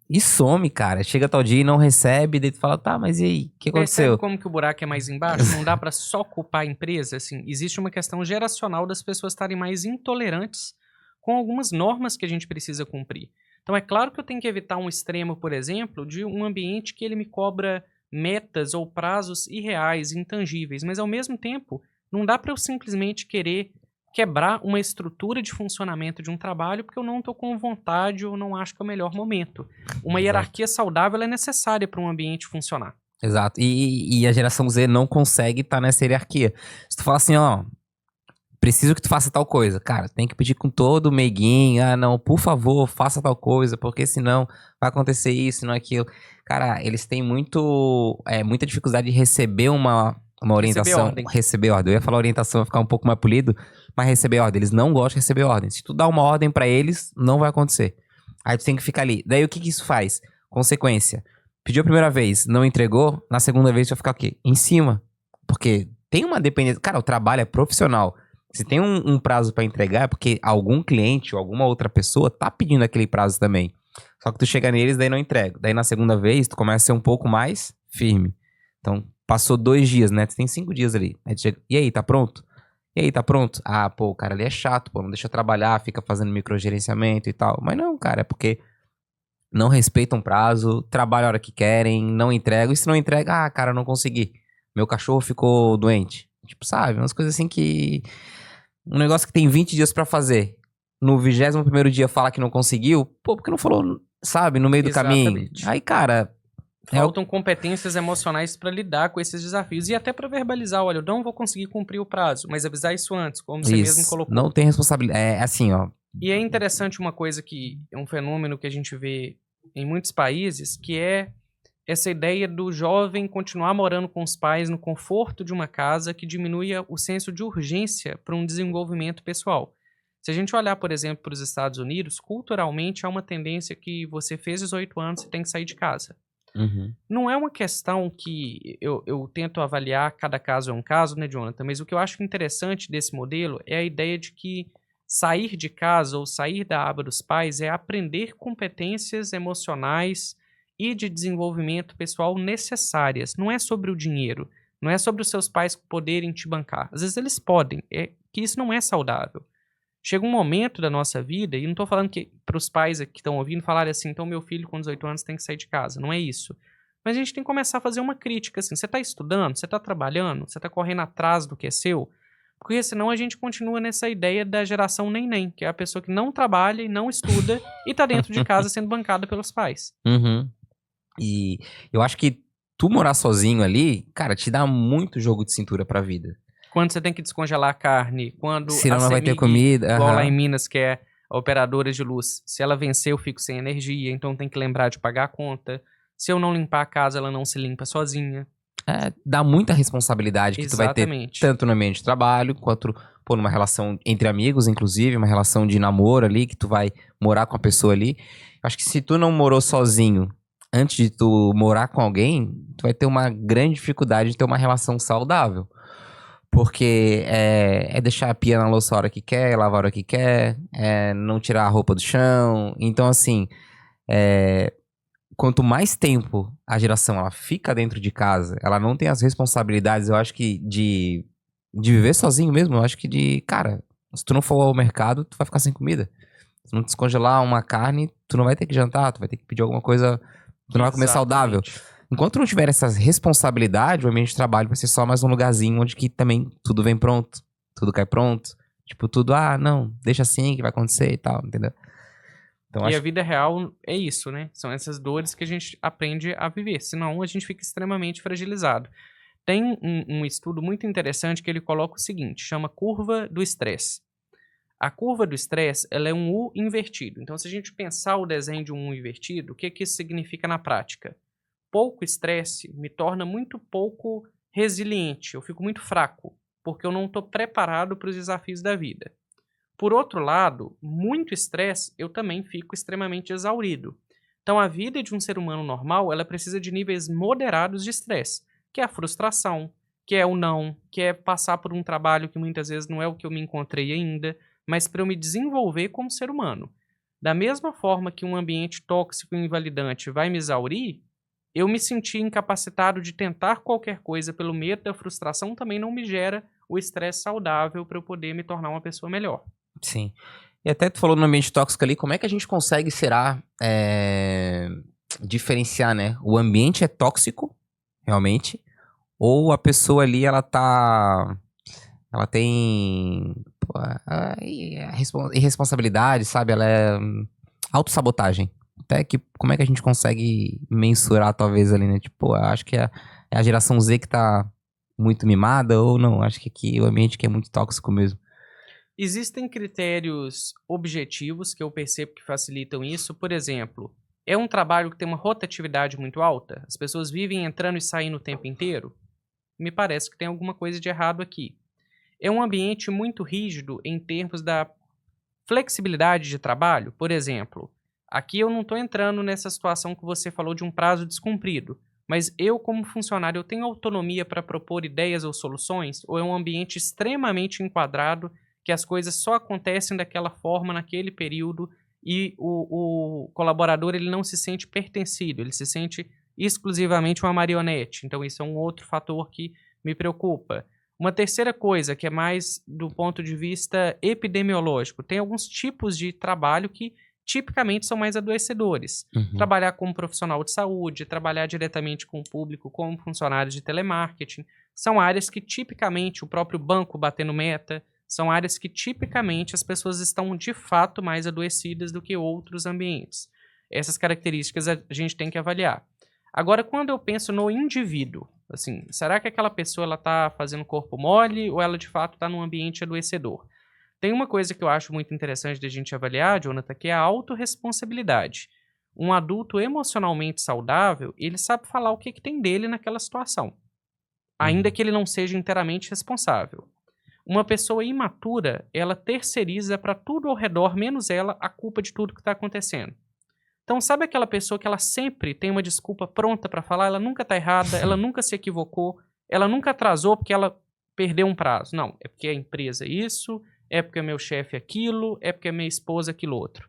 e some, cara. Chega tal dia e não recebe, daí tu fala, tá, mas e aí? O que Percebe aconteceu? como que o buraco é mais embaixo? Não dá pra só culpar a empresa, assim, existe uma questão geracional das pessoas estarem mais intolerantes com algumas normas que a gente precisa cumprir. Então é claro que eu tenho que evitar um extremo, por exemplo, de um ambiente que ele me cobra metas ou prazos irreais, intangíveis, mas ao mesmo tempo, não dá pra eu simplesmente querer quebrar uma estrutura de funcionamento de um trabalho porque eu não estou com vontade ou não acho que é o melhor momento. Uma Exato. hierarquia saudável é necessária para um ambiente funcionar. Exato. E a geração Z não consegue estar nessa hierarquia. Se tu fala assim, ó, preciso que tu faça tal coisa. Cara, tem que pedir com todo meiguinho. Ah, não, por favor, faça tal coisa, porque senão vai acontecer isso, não aquilo. Cara, eles têm muita dificuldade de receber uma Receber orientação. ordem. Receber ordem. Eu ia falar orientação, vai ficar um pouco mais polido, mas receber ordem. Eles não gostam de receber ordem. Se tu dá uma ordem pra eles, não vai acontecer. Aí tu tem que ficar ali. Daí o que que isso faz? Consequência. Pediu a primeira vez, não entregou, na segunda vez tu vai ficar o quê? Em cima. Porque tem uma dependência. Cara, o trabalho é profissional. Se tem um prazo pra entregar, é porque algum cliente ou alguma outra pessoa tá pedindo aquele prazo também. Só que tu chega neles, daí não entrega. Daí na segunda vez, tu começa a ser um pouco mais firme. Então, passou 2 dias, né? Tu tem 5 dias ali. Aí tu chega, e aí, tá pronto? E aí, tá pronto? Ah, pô, o cara ali é chato, pô, não deixa eu trabalhar, fica fazendo microgerenciamento e tal. Mas não, cara, é porque não respeitam prazo, trabalham a hora que querem, não entregam. E se não entrega, ah, cara, não consegui. Meu cachorro ficou doente. Tipo, sabe? Umas coisas assim que... Um negócio que tem 20 dias pra fazer. No 21º dia fala que não conseguiu. Pô, porque não falou, sabe? No meio do caminho. Exatamente. Aí, cara... Faltam competências emocionais para lidar com esses desafios e até para verbalizar, olha, eu não vou conseguir cumprir o prazo, mas avisar isso antes, como você mesmo Isso. colocou. Não tem responsabilidade. É assim, ó. E é interessante uma coisa que é um fenômeno que a gente vê em muitos países, que é essa ideia do jovem continuar morando com os pais no conforto de uma casa que diminui o senso de urgência para um desenvolvimento pessoal. Se a gente olhar, por exemplo, para os Estados Unidos, culturalmente há uma tendência que você fez 18 anos, você tem que sair de casa. Uhum. Não é uma questão que eu tento avaliar, cada caso é um caso, né, Jonathan? Mas o que eu acho interessante desse modelo é a ideia de que sair de casa ou sair da aba dos pais é aprender competências emocionais e de desenvolvimento pessoal necessárias. Não é sobre o dinheiro, não é sobre os seus pais poderem te bancar. Às vezes eles podem, é que isso não é saudável. Chega um momento da nossa vida, e não estou falando que para os pais que estão ouvindo falarem assim, então meu filho com 18 anos tem que sair de casa. Não é isso. Mas a gente tem que começar a fazer uma crítica, assim, você está estudando, você está trabalhando, você está correndo atrás do que é seu? Porque senão a gente continua nessa ideia da geração neném, que é a pessoa que não trabalha e não estuda e está dentro de casa sendo bancada pelos pais. Uhum. E eu acho que tu morar sozinho ali, cara, te dá muito jogo de cintura pra vida. Quando você tem que descongelar a carne, quando a Senão não vai ter CEMIG, comida. igual lá em Aham. Minas, que é a operadora de luz, se ela vencer, eu fico sem energia, então tem que lembrar de pagar a conta. Se eu não limpar a casa, ela não se limpa sozinha. Dá muita responsabilidade que tu vai ter Exatamente. tanto no ambiente de trabalho, quanto, pô, numa relação entre amigos, inclusive, uma relação de namoro ali, que tu vai morar com a pessoa ali. Acho que se tu não morou sozinho antes de tu morar com alguém, tu vai ter uma grande dificuldade de ter uma relação saudável. Porque é deixar a pia na louça a hora que quer, lavar a hora que quer, não tirar a roupa do chão. Então, assim, é, quanto mais tempo a geração ela fica dentro de casa, ela não tem as responsabilidades, eu acho que de viver sozinho mesmo, eu acho que cara, se tu não for ao mercado, tu vai ficar sem comida. Se não descongelar uma carne, tu não vai ter que jantar, tu vai ter que pedir alguma coisa, tu não vai comer saudável. Exatamente. Enquanto tu não tiver essas responsabilidades, o ambiente de trabalho vai ser só mais um lugarzinho onde que também tudo vem pronto, tudo cai pronto. Tipo, tudo, não, deixa assim que vai acontecer e tal, entendeu? Então, E a acho vida real é isso, né? São essas dores que a gente aprende a viver. Senão, a gente fica extremamente fragilizado. Tem um estudo muito interessante que ele coloca o seguinte, chama curva do estresse. A curva do estresse, ela é um U invertido. Então, se a gente pensar o desenho de um U invertido, o que isso significa na prática? Pouco estresse me torna muito pouco resiliente, eu fico muito fraco, porque eu não estou preparado para os desafios da vida. Por outro lado, muito estresse, eu também fico extremamente exaurido. Então, a vida de um ser humano normal, ela precisa de níveis moderados de estresse, que é a frustração, que é o não, que é passar por um trabalho que muitas vezes não é o que eu me encontrei ainda, mas para eu me desenvolver como ser humano. Da mesma forma que um ambiente tóxico e invalidante vai me exaurir, eu me sentir incapacitado de tentar qualquer coisa pelo medo da frustração também não me gera o estresse saudável para eu poder me tornar uma pessoa melhor. Sim. E até tu falou no ambiente tóxico ali, como é que a gente consegue, será, diferenciar, né? O ambiente é tóxico, realmente, ou a pessoa ali, ela tem pô, irresponsabilidade, sabe? Ela é autossabotagem. Até que, como é que a gente consegue mensurar, talvez, ali, né? Tipo, eu acho que é a geração Z que tá muito mimada, ou não, acho que aqui o ambiente que é muito tóxico mesmo. Existem critérios objetivos que eu percebo que facilitam isso. Por exemplo, é um trabalho que tem uma rotatividade muito alta? As pessoas vivem entrando e saindo o tempo inteiro? Me parece que tem alguma coisa de errado aqui. É um ambiente muito rígido em termos da flexibilidade de trabalho? Por exemplo, aqui eu não estou entrando nessa situação que você falou de um prazo descumprido, mas eu, como funcionário, eu tenho autonomia para propor ideias ou soluções? Ou é um ambiente extremamente enquadrado que as coisas só acontecem daquela forma naquele período e o colaborador ele não se sente pertencido, ele se sente exclusivamente uma marionete. Então isso é um outro fator que me preocupa. Uma terceira coisa, que é mais do ponto de vista epidemiológico, tem alguns tipos de trabalho que tipicamente são mais adoecedores. Uhum. Trabalhar como profissional de saúde, trabalhar diretamente com o público como funcionário de telemarketing, são áreas que tipicamente o próprio banco batendo meta, são áreas que tipicamente as pessoas estão de fato mais adoecidas do que outros ambientes. Essas características a gente tem que avaliar. Agora, quando eu penso no indivíduo, assim, será que aquela pessoa ela está fazendo corpo mole ou ela de fato está num ambiente adoecedor? Tem uma coisa que eu acho muito interessante da gente avaliar, Jonathan, que é a autorresponsabilidade. Um adulto emocionalmente saudável, ele sabe falar o que tem dele naquela situação, ainda Uhum. que ele não seja inteiramente responsável. Uma pessoa imatura, ela terceiriza para tudo ao redor, menos ela, a culpa de tudo que está acontecendo. Então, sabe aquela pessoa que ela sempre tem uma desculpa pronta para falar? Ela nunca está errada, ela nunca se equivocou, ela nunca atrasou porque ela perdeu um prazo. Não, é porque a empresa é isso, é porque é meu chefe aquilo, é porque é minha esposa aquilo outro.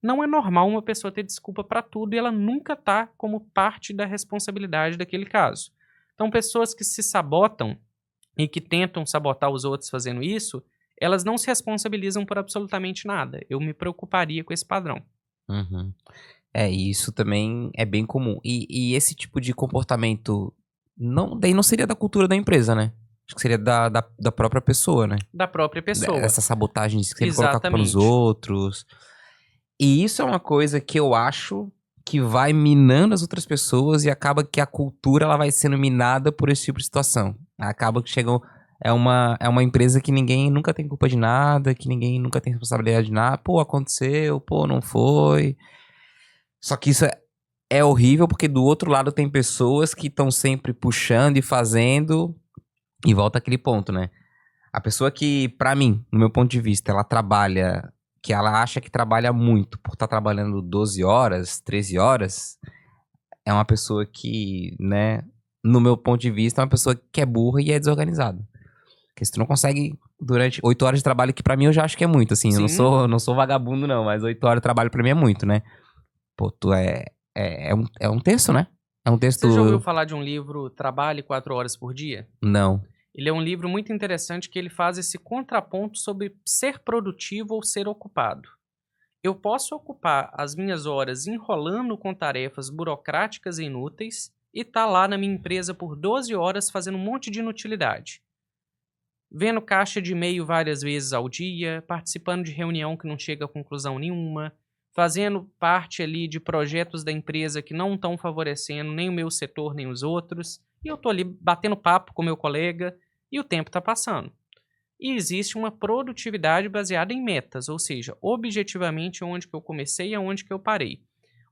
Não é normal uma pessoa ter desculpa para tudo e ela nunca está como parte da responsabilidade daquele caso. Então, pessoas que se sabotam e que tentam sabotar os outros fazendo isso, elas não se responsabilizam por absolutamente nada. Eu me preocuparia com esse padrão. Uhum. É, e isso também é bem comum. E esse tipo de comportamento daí não seria da cultura da empresa, né? Acho que seria da própria pessoa, né? Da própria pessoa. Essa sabotagem de sempre colocar a culpa nos Exatamente. outros. E isso é uma coisa que eu acho que vai minando as outras pessoas e acaba que a cultura ela vai sendo minada por esse tipo de situação. Acaba que chega. É uma empresa que ninguém nunca tem culpa de nada, que ninguém nunca tem responsabilidade de nada. Pô, aconteceu, pô, não foi. Só que isso é horrível porque do outro lado tem pessoas que estão sempre puxando e fazendo. E volta aquele ponto, né? A pessoa que, pra mim, no meu ponto de vista, ela trabalha, que ela acha que trabalha muito por estar trabalhando 12 horas, 13 horas, é uma pessoa que, né, no meu ponto de vista, é uma pessoa que é burra e é desorganizada. Porque se tu não consegue durante 8 horas de trabalho, que pra mim eu já acho que é muito, assim, eu não Sim. sou, não sou vagabundo não, mas 8 horas de trabalho pra mim é muito, né? Pô, tu é um texto, né? É um Você já ouviu texto, falar de um livro Trabalhe 4 horas por dia? não. Ele é um livro muito interessante que ele faz esse contraponto sobre ser produtivo ou ser ocupado. Eu posso ocupar as minhas horas enrolando com tarefas burocráticas e inúteis e estar lá na minha empresa por 12 horas fazendo um monte de inutilidade. Vendo caixa de e-mail várias vezes ao dia, participando de reunião que não chega a conclusão nenhuma, fazendo parte ali de projetos da empresa que não estão favorecendo nem o meu setor nem os outros, e eu tô ali batendo papo com meu colega e o tempo está passando. e existe uma produtividade baseada em metas, ou seja, objetivamente onde que eu comecei e aonde que eu parei.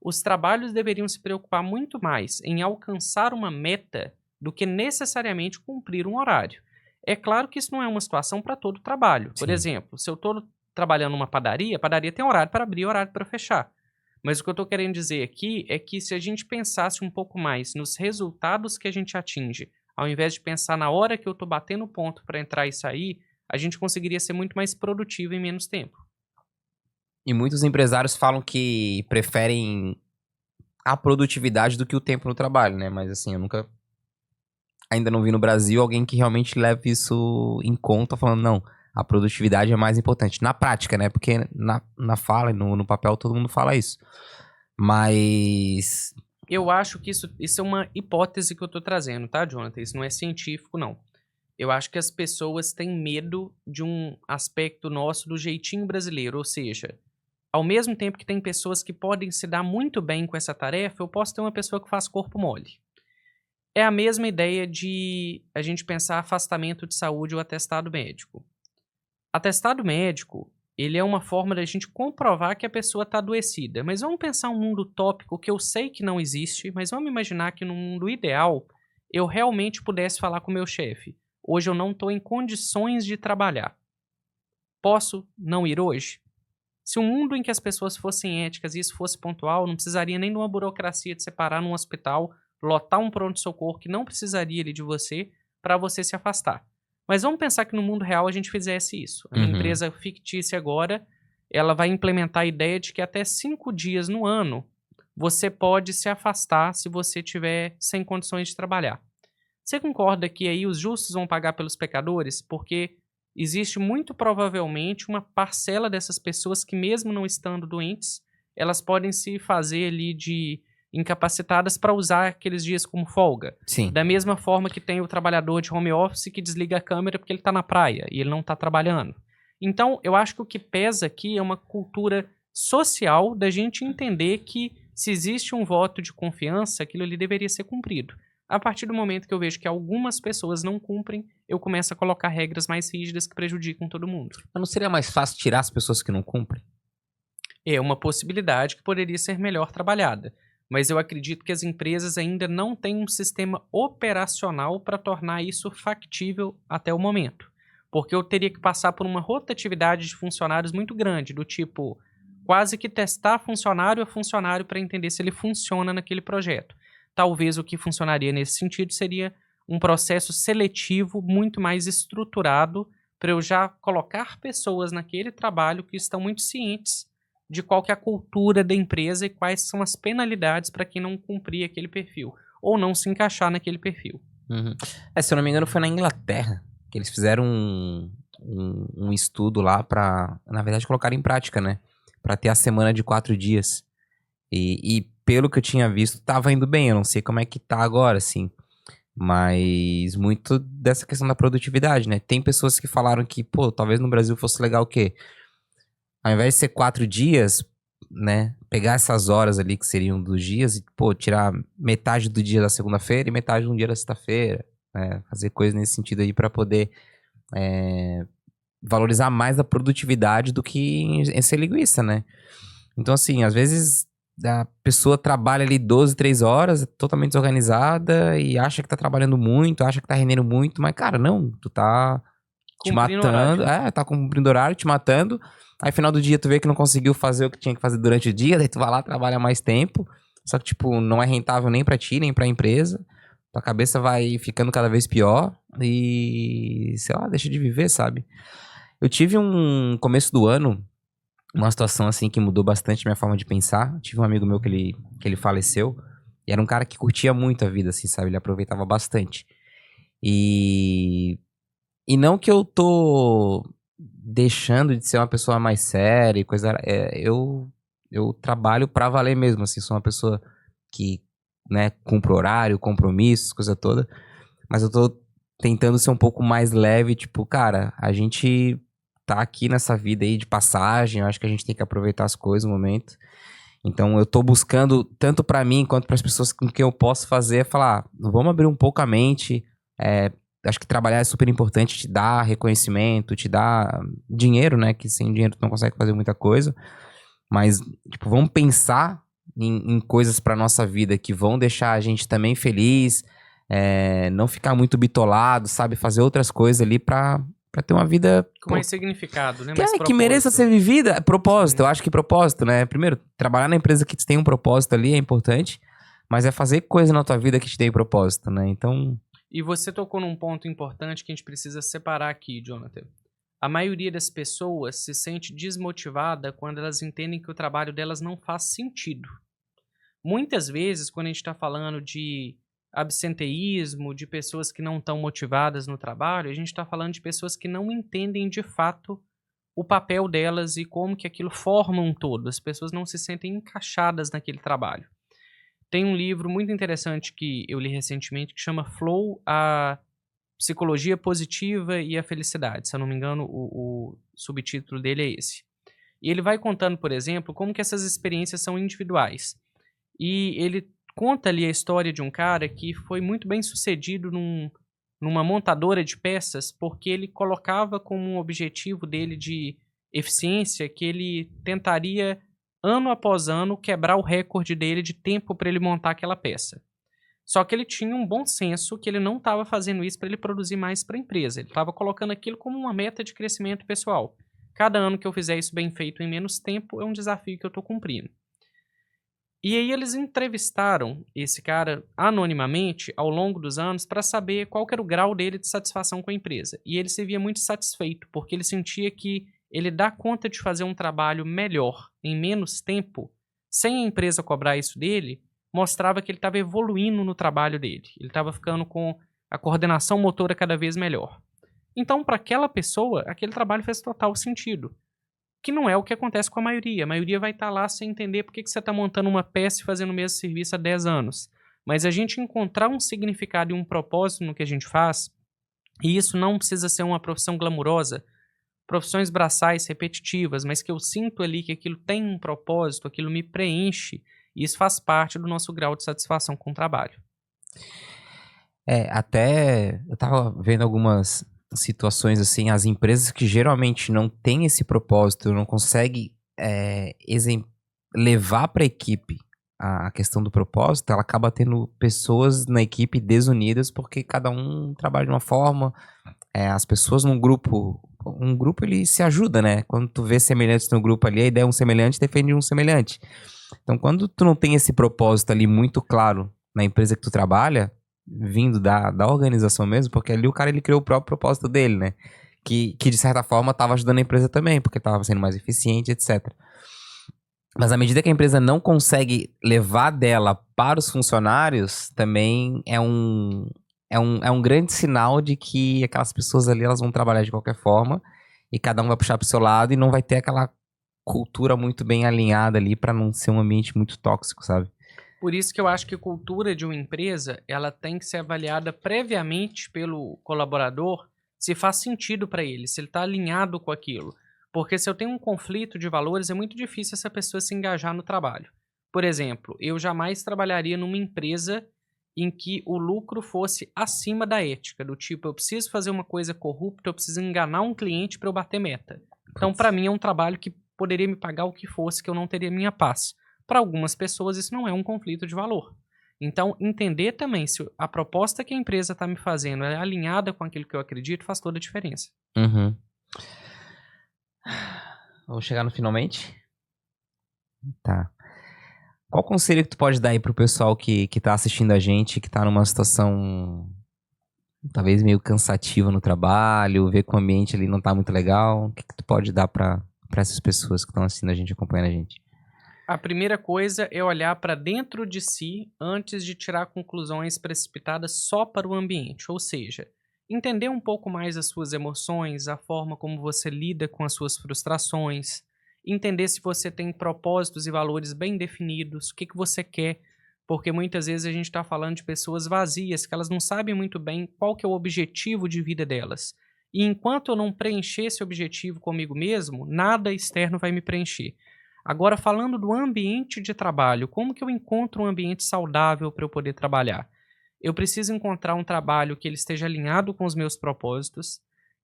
Os trabalhos deveriam se preocupar muito mais em alcançar uma meta do que necessariamente cumprir um horário. É claro que isso não é uma situação para todo trabalho. Por Sim. exemplo, se eu estou trabalhando numa padaria, a padaria tem horário para abrir e horário para fechar. Mas o que eu estou querendo dizer aqui é que se a gente pensasse um pouco mais nos resultados que a gente atinge, ao invés de pensar na hora que eu estou batendo ponto para entrar e sair, a gente conseguiria ser muito mais produtivo em menos tempo. E muitos empresários falam que preferem a produtividade do que o tempo no trabalho, né? Mas assim, eu nunca... Ainda não vi no Brasil alguém que realmente leve isso em conta, falando, não, a produtividade é mais importante. Na prática, né? Porque na fala e no papel todo mundo fala isso. Mas... Eu acho que isso é uma hipótese que eu estou trazendo, tá, Jonathan? Isso não é científico, não. Eu acho que as pessoas têm medo de um aspecto nosso do jeitinho brasileiro, ou seja, ao mesmo tempo que tem pessoas que podem se dar muito bem com essa tarefa, eu posso ter uma pessoa que faz corpo mole. É a mesma ideia de a gente pensar afastamento de saúde ou atestado médico. Atestado médico, ele é uma forma da gente comprovar que a pessoa está adoecida. Mas vamos pensar um mundo utópico que eu sei que não existe, mas vamos imaginar que num mundo ideal eu realmente pudesse falar com o meu chefe. Hoje eu não estou em condições de trabalhar. Posso não ir hoje? Se um mundo em que as pessoas fossem éticas e isso fosse pontual, não precisaria nem de uma burocracia de separar num hospital, lotar um pronto-socorro que não precisaria ali de você para você se afastar. Mas vamos pensar que no mundo real a gente fizesse isso. A minha empresa fictícia agora, ela vai implementar a ideia de que até 5 dias no ano você pode se afastar se você tiver sem condições de trabalhar. Você concorda que aí os justos vão pagar pelos pecadores? Porque existe muito provavelmente uma parcela dessas pessoas que, mesmo não estando doentes, elas podem se fazer ali de incapacitadas para usar aqueles dias como folga. Sim. Da mesma forma que tem o trabalhador de home office que desliga a câmera porque ele está na praia e ele não está trabalhando. Então, eu acho que o que pesa aqui é uma cultura social da gente entender que se existe um voto de confiança, aquilo ali deveria ser cumprido. A partir do momento que eu vejo que algumas pessoas não cumprem, eu começo a colocar regras mais rígidas que prejudicam todo mundo. Mas não seria mais fácil tirar as pessoas que não cumprem? É uma possibilidade que poderia ser melhor trabalhada. Mas eu acredito que as empresas ainda não têm um sistema operacional para tornar isso factível até o momento. Porque eu teria que passar por uma rotatividade de funcionários muito grande, do tipo, quase que testar funcionário a funcionário para entender se ele funciona naquele projeto. Talvez o que funcionaria nesse sentido seria um processo seletivo muito mais estruturado para eu já colocar pessoas naquele trabalho que estão muito cientes de qual que é a cultura da empresa e quais são as penalidades para quem não cumprir aquele perfil ou não se encaixar naquele perfil. Se eu não me engano, foi na Inglaterra que eles fizeram um estudo lá pra, na verdade, colocar em prática, né? Pra ter a semana de 4 dias. E pelo que eu tinha visto, tava indo bem. Eu não sei como é que tá agora, assim. Mas muito dessa questão da produtividade, né? Tem pessoas que falaram que, pô, talvez no Brasil fosse legal o quê? Ao invés de ser 4 dias, né? Pegar essas horas ali que seriam dos dias e, pô, tirar metade do dia da segunda-feira e metade do dia da sexta-feira. Né? Fazer coisas nesse sentido aí pra poder valorizar mais a produtividade do que em ser linguiça, né? Então, assim, às vezes a pessoa trabalha ali 12, 3 horas, totalmente desorganizada e acha que tá trabalhando muito, acha que tá rendendo muito, mas, cara, não, tu tá te Cumprindo matando, horário. tá cumprindo horário, te matando, aí final do dia tu vê que não conseguiu fazer o que tinha que fazer durante o dia, daí tu vai lá, trabalha mais tempo, só que, tipo, não é rentável nem pra ti, nem pra empresa, tua cabeça vai ficando cada vez pior e, sei lá, deixa de viver, sabe? Eu tive começo do ano, uma situação assim que mudou bastante minha forma de pensar. Tive um amigo meu que ele faleceu e era um cara que curtia muito a vida, assim, sabe? Ele aproveitava bastante. E não que eu tô deixando de ser uma pessoa mais séria e coisa... eu trabalho pra valer mesmo, assim. Sou uma pessoa que, né, cumpre horário, compromissos, coisa toda. Mas eu tô tentando ser um pouco mais leve, tipo, cara, a gente tá aqui nessa vida aí de passagem, eu acho que a gente tem que aproveitar as coisas no momento. Então eu tô buscando, tanto pra mim quanto pras pessoas com quem eu posso fazer, falar, vamos abrir um pouco a mente, acho que trabalhar é super importante, te dá reconhecimento, te dá dinheiro, né? Que sem dinheiro tu não consegue fazer muita coisa. Mas, tipo, vamos pensar em coisas pra nossa vida que vão deixar a gente também feliz, não ficar muito bitolado, sabe? Fazer outras coisas ali pra ter uma vida, Com mais significado, né? que, Mais que mereça propósito. ser vivida. Propósito, Sim. eu acho que propósito, né? Primeiro, trabalhar na empresa que tem um propósito ali é importante, mas é fazer coisa na tua vida que te dê propósito, né? Então, E você tocou num ponto importante que a gente precisa separar aqui, Jonathan. A maioria das pessoas se sente desmotivada quando elas entendem que o trabalho delas não faz sentido. Muitas vezes, quando a gente está falando de absenteísmo, de pessoas que não estão motivadas no trabalho, a gente está falando de pessoas que não entendem de fato o papel delas e como que aquilo forma um todo. As pessoas não se sentem encaixadas naquele trabalho. Tem um livro muito interessante que eu li recentemente que chama Flow, a Psicologia Positiva e a Felicidade. Se eu não me engano, o subtítulo dele é esse. E ele vai contando, por exemplo, como que essas experiências são individuais. E ele conta ali a história de um cara que foi muito bem sucedido numa montadora de peças, porque ele colocava como um objetivo dele de eficiência que ele tentaria, ano após ano, quebrar o recorde dele de tempo para ele montar aquela peça. Só que ele tinha um bom senso que ele não estava fazendo isso para ele produzir mais para a empresa. Ele estava colocando aquilo como uma meta de crescimento pessoal. Cada ano que eu fizer isso bem feito em menos tempo é um desafio que eu estou cumprindo. E aí eles entrevistaram esse cara anonimamente ao longo dos anos para saber qual que era o grau dele de satisfação com a empresa. E ele se via muito satisfeito, porque ele sentia que ele dá conta de fazer um trabalho melhor em menos tempo, sem a empresa cobrar isso dele, mostrava que ele estava evoluindo no trabalho dele. Ele estava ficando com a coordenação motora cada vez melhor. Então, para aquela pessoa, aquele trabalho fez total sentido. Que não é o que acontece com a maioria. A maioria vai estar lá sem entender por que você está montando uma peça e fazendo o mesmo serviço há 10 anos. Mas a gente encontrar um significado e um propósito no que a gente faz, e isso não precisa ser uma profissão glamurosa, profissões braçais repetitivas, mas que eu sinto ali que aquilo tem um propósito, aquilo me preenche, e isso faz parte do nosso grau de satisfação com o trabalho. até eu tava vendo algumas situações assim, as empresas que geralmente não têm esse propósito, não conseguem levar para a equipe a questão do propósito, ela acaba tendo pessoas na equipe desunidas porque cada um trabalha de uma forma, as pessoas num grupo, um grupo ele se ajuda, né? Quando tu vê semelhantes no grupo ali, a ideia é um semelhante defende um semelhante. Então, quando tu não tem esse propósito ali muito claro na empresa que tu trabalha, vindo da organização mesmo, porque ali o cara ele criou o próprio propósito dele, né? Que de certa forma estava ajudando a empresa também, porque estava sendo mais eficiente, etc. Mas à medida que a empresa não consegue levar dela para os funcionários, também é um grande sinal de que aquelas pessoas ali elas vão trabalhar de qualquer forma e cada um vai puxar para o seu lado e não vai ter aquela cultura muito bem alinhada ali para não ser um ambiente muito tóxico, sabe? Por isso que eu acho que a cultura de uma empresa, ela tem que ser avaliada previamente pelo colaborador se faz sentido para ele, se ele está alinhado com aquilo. Porque se eu tenho um conflito de valores, é muito difícil essa pessoa se engajar no trabalho. Por exemplo, eu jamais trabalharia numa empresa em que o lucro fosse acima da ética, do tipo, eu preciso fazer uma coisa corrupta, eu preciso enganar um cliente para eu bater meta. Então, para mim, é um trabalho que poderia me pagar o que fosse, que eu não teria minha paz. Para algumas pessoas, isso não é um conflito de valor. Então, entender também se a proposta que a empresa está me fazendo é alinhada com aquilo que eu acredito faz toda a diferença. Uhum. Vamos chegar no finalmente? Tá. Qual conselho que tu pode dar aí pro pessoal que tá assistindo a gente, que tá numa situação talvez meio cansativa no trabalho, vê que o ambiente ali não tá muito legal? O que tu pode dar pra essas pessoas que estão assistindo a gente, acompanhando a gente? A primeira coisa é olhar para dentro de si antes de tirar conclusões precipitadas só para o ambiente, ou seja, entender um pouco mais as suas emoções, a forma como você lida com as suas frustrações, entender se você tem propósitos e valores bem definidos, o que você quer, porque muitas vezes a gente está falando de pessoas vazias, que elas não sabem muito bem qual que é o objetivo de vida delas. E enquanto eu não preencher esse objetivo comigo mesmo, nada externo vai me preencher. Agora, falando do ambiente de trabalho, como que eu encontro um ambiente saudável para eu poder trabalhar? Eu preciso encontrar um trabalho que ele esteja alinhado com os meus propósitos,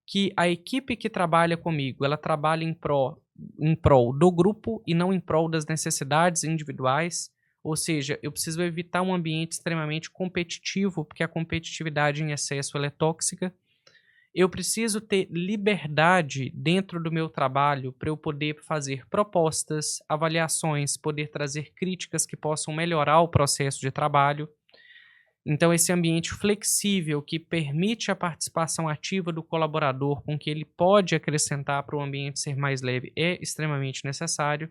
que a equipe que trabalha comigo, ela trabalha em prol do grupo e não em prol das necessidades individuais. Ou seja, eu preciso evitar um ambiente extremamente competitivo, porque a competitividade em excesso ela é tóxica. Eu preciso ter liberdade dentro do meu trabalho para eu poder fazer propostas, avaliações, poder trazer críticas que possam melhorar o processo de trabalho. Então, esse ambiente flexível que permite a participação ativa do colaborador, com que ele pode acrescentar para o ambiente ser mais leve, é extremamente necessário.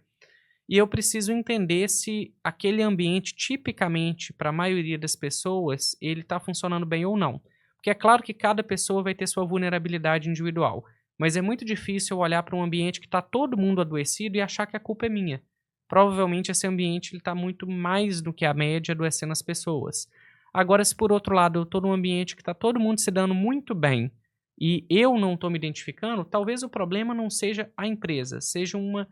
E eu preciso entender se aquele ambiente, tipicamente, para a maioria das pessoas, ele está funcionando bem ou não. Porque é claro que cada pessoa vai ter sua vulnerabilidade individual, mas é muito difícil eu olhar para um ambiente que está todo mundo adoecido e achar que a culpa é minha. Provavelmente esse ambiente está muito mais do que a média adoecendo as pessoas. Agora, se por outro lado eu estou num ambiente que está todo mundo se dando muito bem e eu não estou me identificando, talvez o problema não seja a empresa, seja uma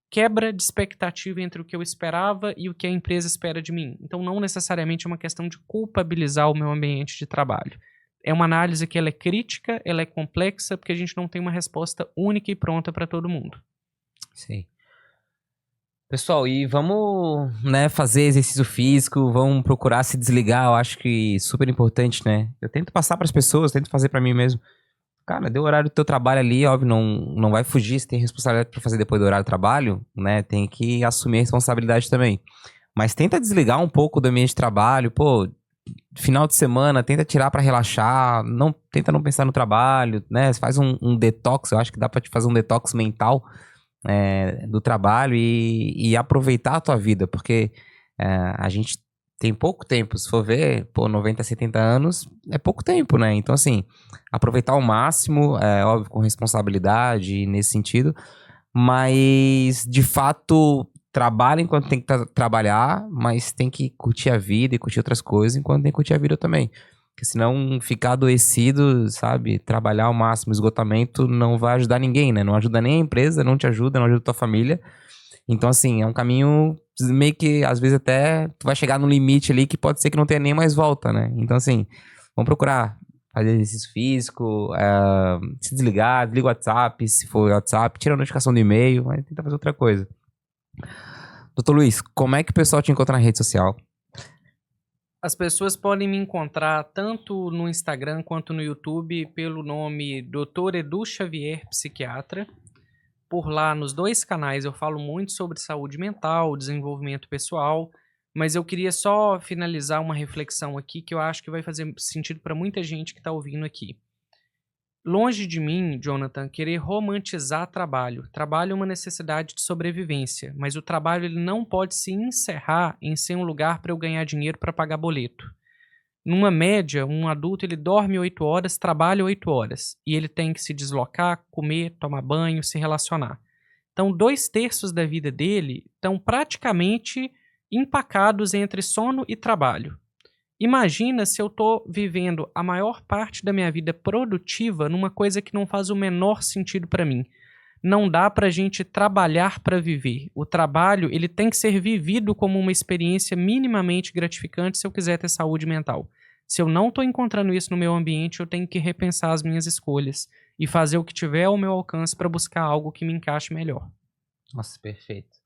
quebra de expectativa entre o que eu esperava e o que a empresa espera de mim. Então, não necessariamente é uma questão de culpabilizar o meu ambiente de trabalho. É uma análise que ela é crítica, ela é complexa, porque a gente não tem uma resposta única e pronta para todo mundo. Sim. Pessoal, e vamos, né, fazer exercício físico, vamos procurar se desligar, eu acho que super importante, né? Eu tento passar para as pessoas, tento fazer para mim mesmo. Cara, deu o horário do teu trabalho ali, óbvio, não vai fugir, se tem responsabilidade para fazer depois do horário do trabalho, né? Tem que assumir a responsabilidade também. Mas tenta desligar um pouco do ambiente de trabalho, pô, final de semana, tenta tirar para relaxar, tenta não pensar no trabalho, né? Faz um detox, eu acho que dá para te fazer um detox mental do trabalho e aproveitar a tua vida, porque a gente tem pouco tempo, se for ver, pô, 90, 70 anos é pouco tempo, né? Então, assim, aproveitar ao máximo, óbvio, com responsabilidade nesse sentido, mas, de fato, trabalha enquanto tem que trabalhar, mas tem que curtir a vida e curtir outras coisas enquanto tem que curtir a vida também. Porque senão ficar adoecido, sabe, trabalhar ao máximo, esgotamento, não vai ajudar ninguém, né? Não ajuda nem a empresa, não te ajuda, não ajuda a tua família. Então, assim, é um caminho meio que, às vezes, até tu vai chegar no limite ali que pode ser que não tenha nem mais volta, né? Então, assim, vamos procurar fazer exercício físico, se desligar, desliga o WhatsApp, se for WhatsApp, tira a notificação do e-mail, mas tenta fazer outra coisa. Doutor Luiz, como é que o pessoal te encontra na rede social? As pessoas podem me encontrar tanto no Instagram quanto no YouTube pelo nome Dr. Edu Xavier Psiquiatra. Por lá, nos dois canais, eu falo muito sobre saúde mental, desenvolvimento pessoal, mas eu queria só finalizar uma reflexão aqui que eu acho que vai fazer sentido para muita gente que está ouvindo aqui. Longe de mim, Jonathan, querer romantizar trabalho. Trabalho é uma necessidade de sobrevivência, mas o trabalho ele não pode se encerrar em ser um lugar para eu ganhar dinheiro para pagar boleto. Numa média, um adulto ele dorme 8 horas, trabalha 8 horas, e ele tem que se deslocar, comer, tomar banho, se relacionar. Então, 2/3 da vida dele estão praticamente empacados entre sono e trabalho. Imagina se eu estou vivendo a maior parte da minha vida produtiva numa coisa que não faz o menor sentido para mim. Não dá para a gente trabalhar para viver. O trabalho ele tem que ser vivido como uma experiência minimamente gratificante se eu quiser ter saúde mental. Se eu não estou encontrando isso no meu ambiente, eu tenho que repensar as minhas escolhas e fazer o que tiver ao meu alcance para buscar algo que me encaixe melhor. Nossa, perfeito.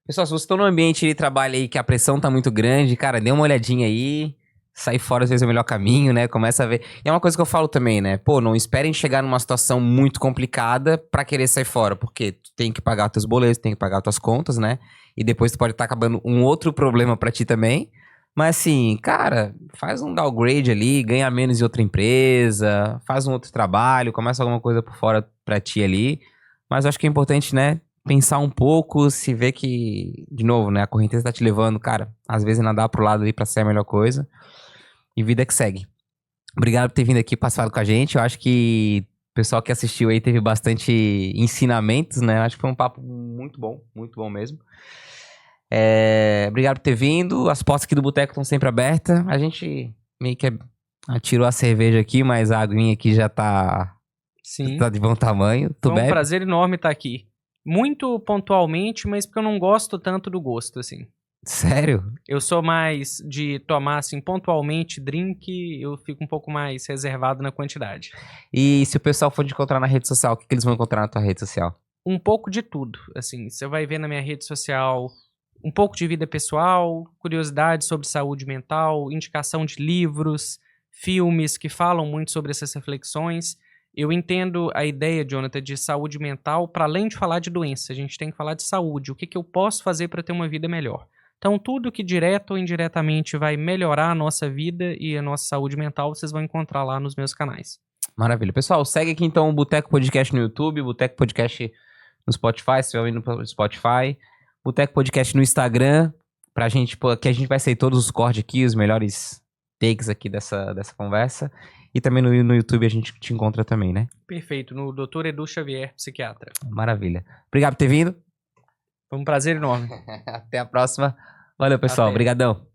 Pessoal, se você está num ambiente de trabalho aí que a pressão tá muito grande, cara, dê uma olhadinha aí. Sair fora às vezes é o melhor caminho, né? Começa a ver. E é uma coisa que eu falo também, né? Pô, não esperem chegar numa situação muito complicada pra querer sair fora, porque tu tem que pagar teus boletos, tem que pagar tuas contas, né? E depois tu pode estar acabando um outro problema pra ti também. Mas assim, cara, faz um downgrade ali, ganha menos em outra empresa, faz um outro trabalho, começa alguma coisa por fora pra ti ali. Mas eu acho que é importante, né? Pensar um pouco, se ver que, de novo, né? A correnteza tá te levando, cara, às vezes nadar pro lado ali pra ser a melhor coisa. E vida que segue. Obrigado por ter vindo aqui passado com a gente. Eu acho que o pessoal que assistiu aí teve bastante ensinamentos, né? Eu acho que foi um papo muito bom mesmo. Obrigado por ter vindo. As portas aqui do Boteco estão sempre abertas. A gente meio que tirou a cerveja aqui, mas a aguinha aqui já tá, Sim. tá de bom tamanho. Tu Foi um bebe? prazer enorme estar aqui. Muito pontualmente, mas porque eu não gosto tanto do gosto, assim. Sério? Eu sou mais de tomar, assim, pontualmente drink, eu fico um pouco mais reservado na quantidade. E se o pessoal for te encontrar na rede social, o que eles vão encontrar na tua rede social? Um pouco de tudo, assim, você vai ver na minha rede social um pouco de vida pessoal, curiosidades sobre saúde mental, indicação de livros, filmes que falam muito sobre essas reflexões. Eu entendo a ideia, Jonathan, de saúde mental, para além de falar de doença, a gente tem que falar de saúde, o que eu posso fazer para ter uma vida melhor. Então, tudo que direto ou indiretamente vai melhorar a nossa vida e a nossa saúde mental, vocês vão encontrar lá nos meus canais. Maravilha. Pessoal, segue aqui então o Boteco Podcast no YouTube, Boteco Podcast no Spotify, se estiver ouvindo no Spotify, Boteco Podcast no Instagram, pra gente, que a gente vai sair todos os cortes aqui, os melhores takes aqui dessa conversa. E também no YouTube a gente te encontra também, né? Perfeito, no Dr. Edu Xavier, psiquiatra. Maravilha. Obrigado por ter vindo. Foi um prazer enorme. Até a próxima. Valeu, pessoal. Até. Obrigadão.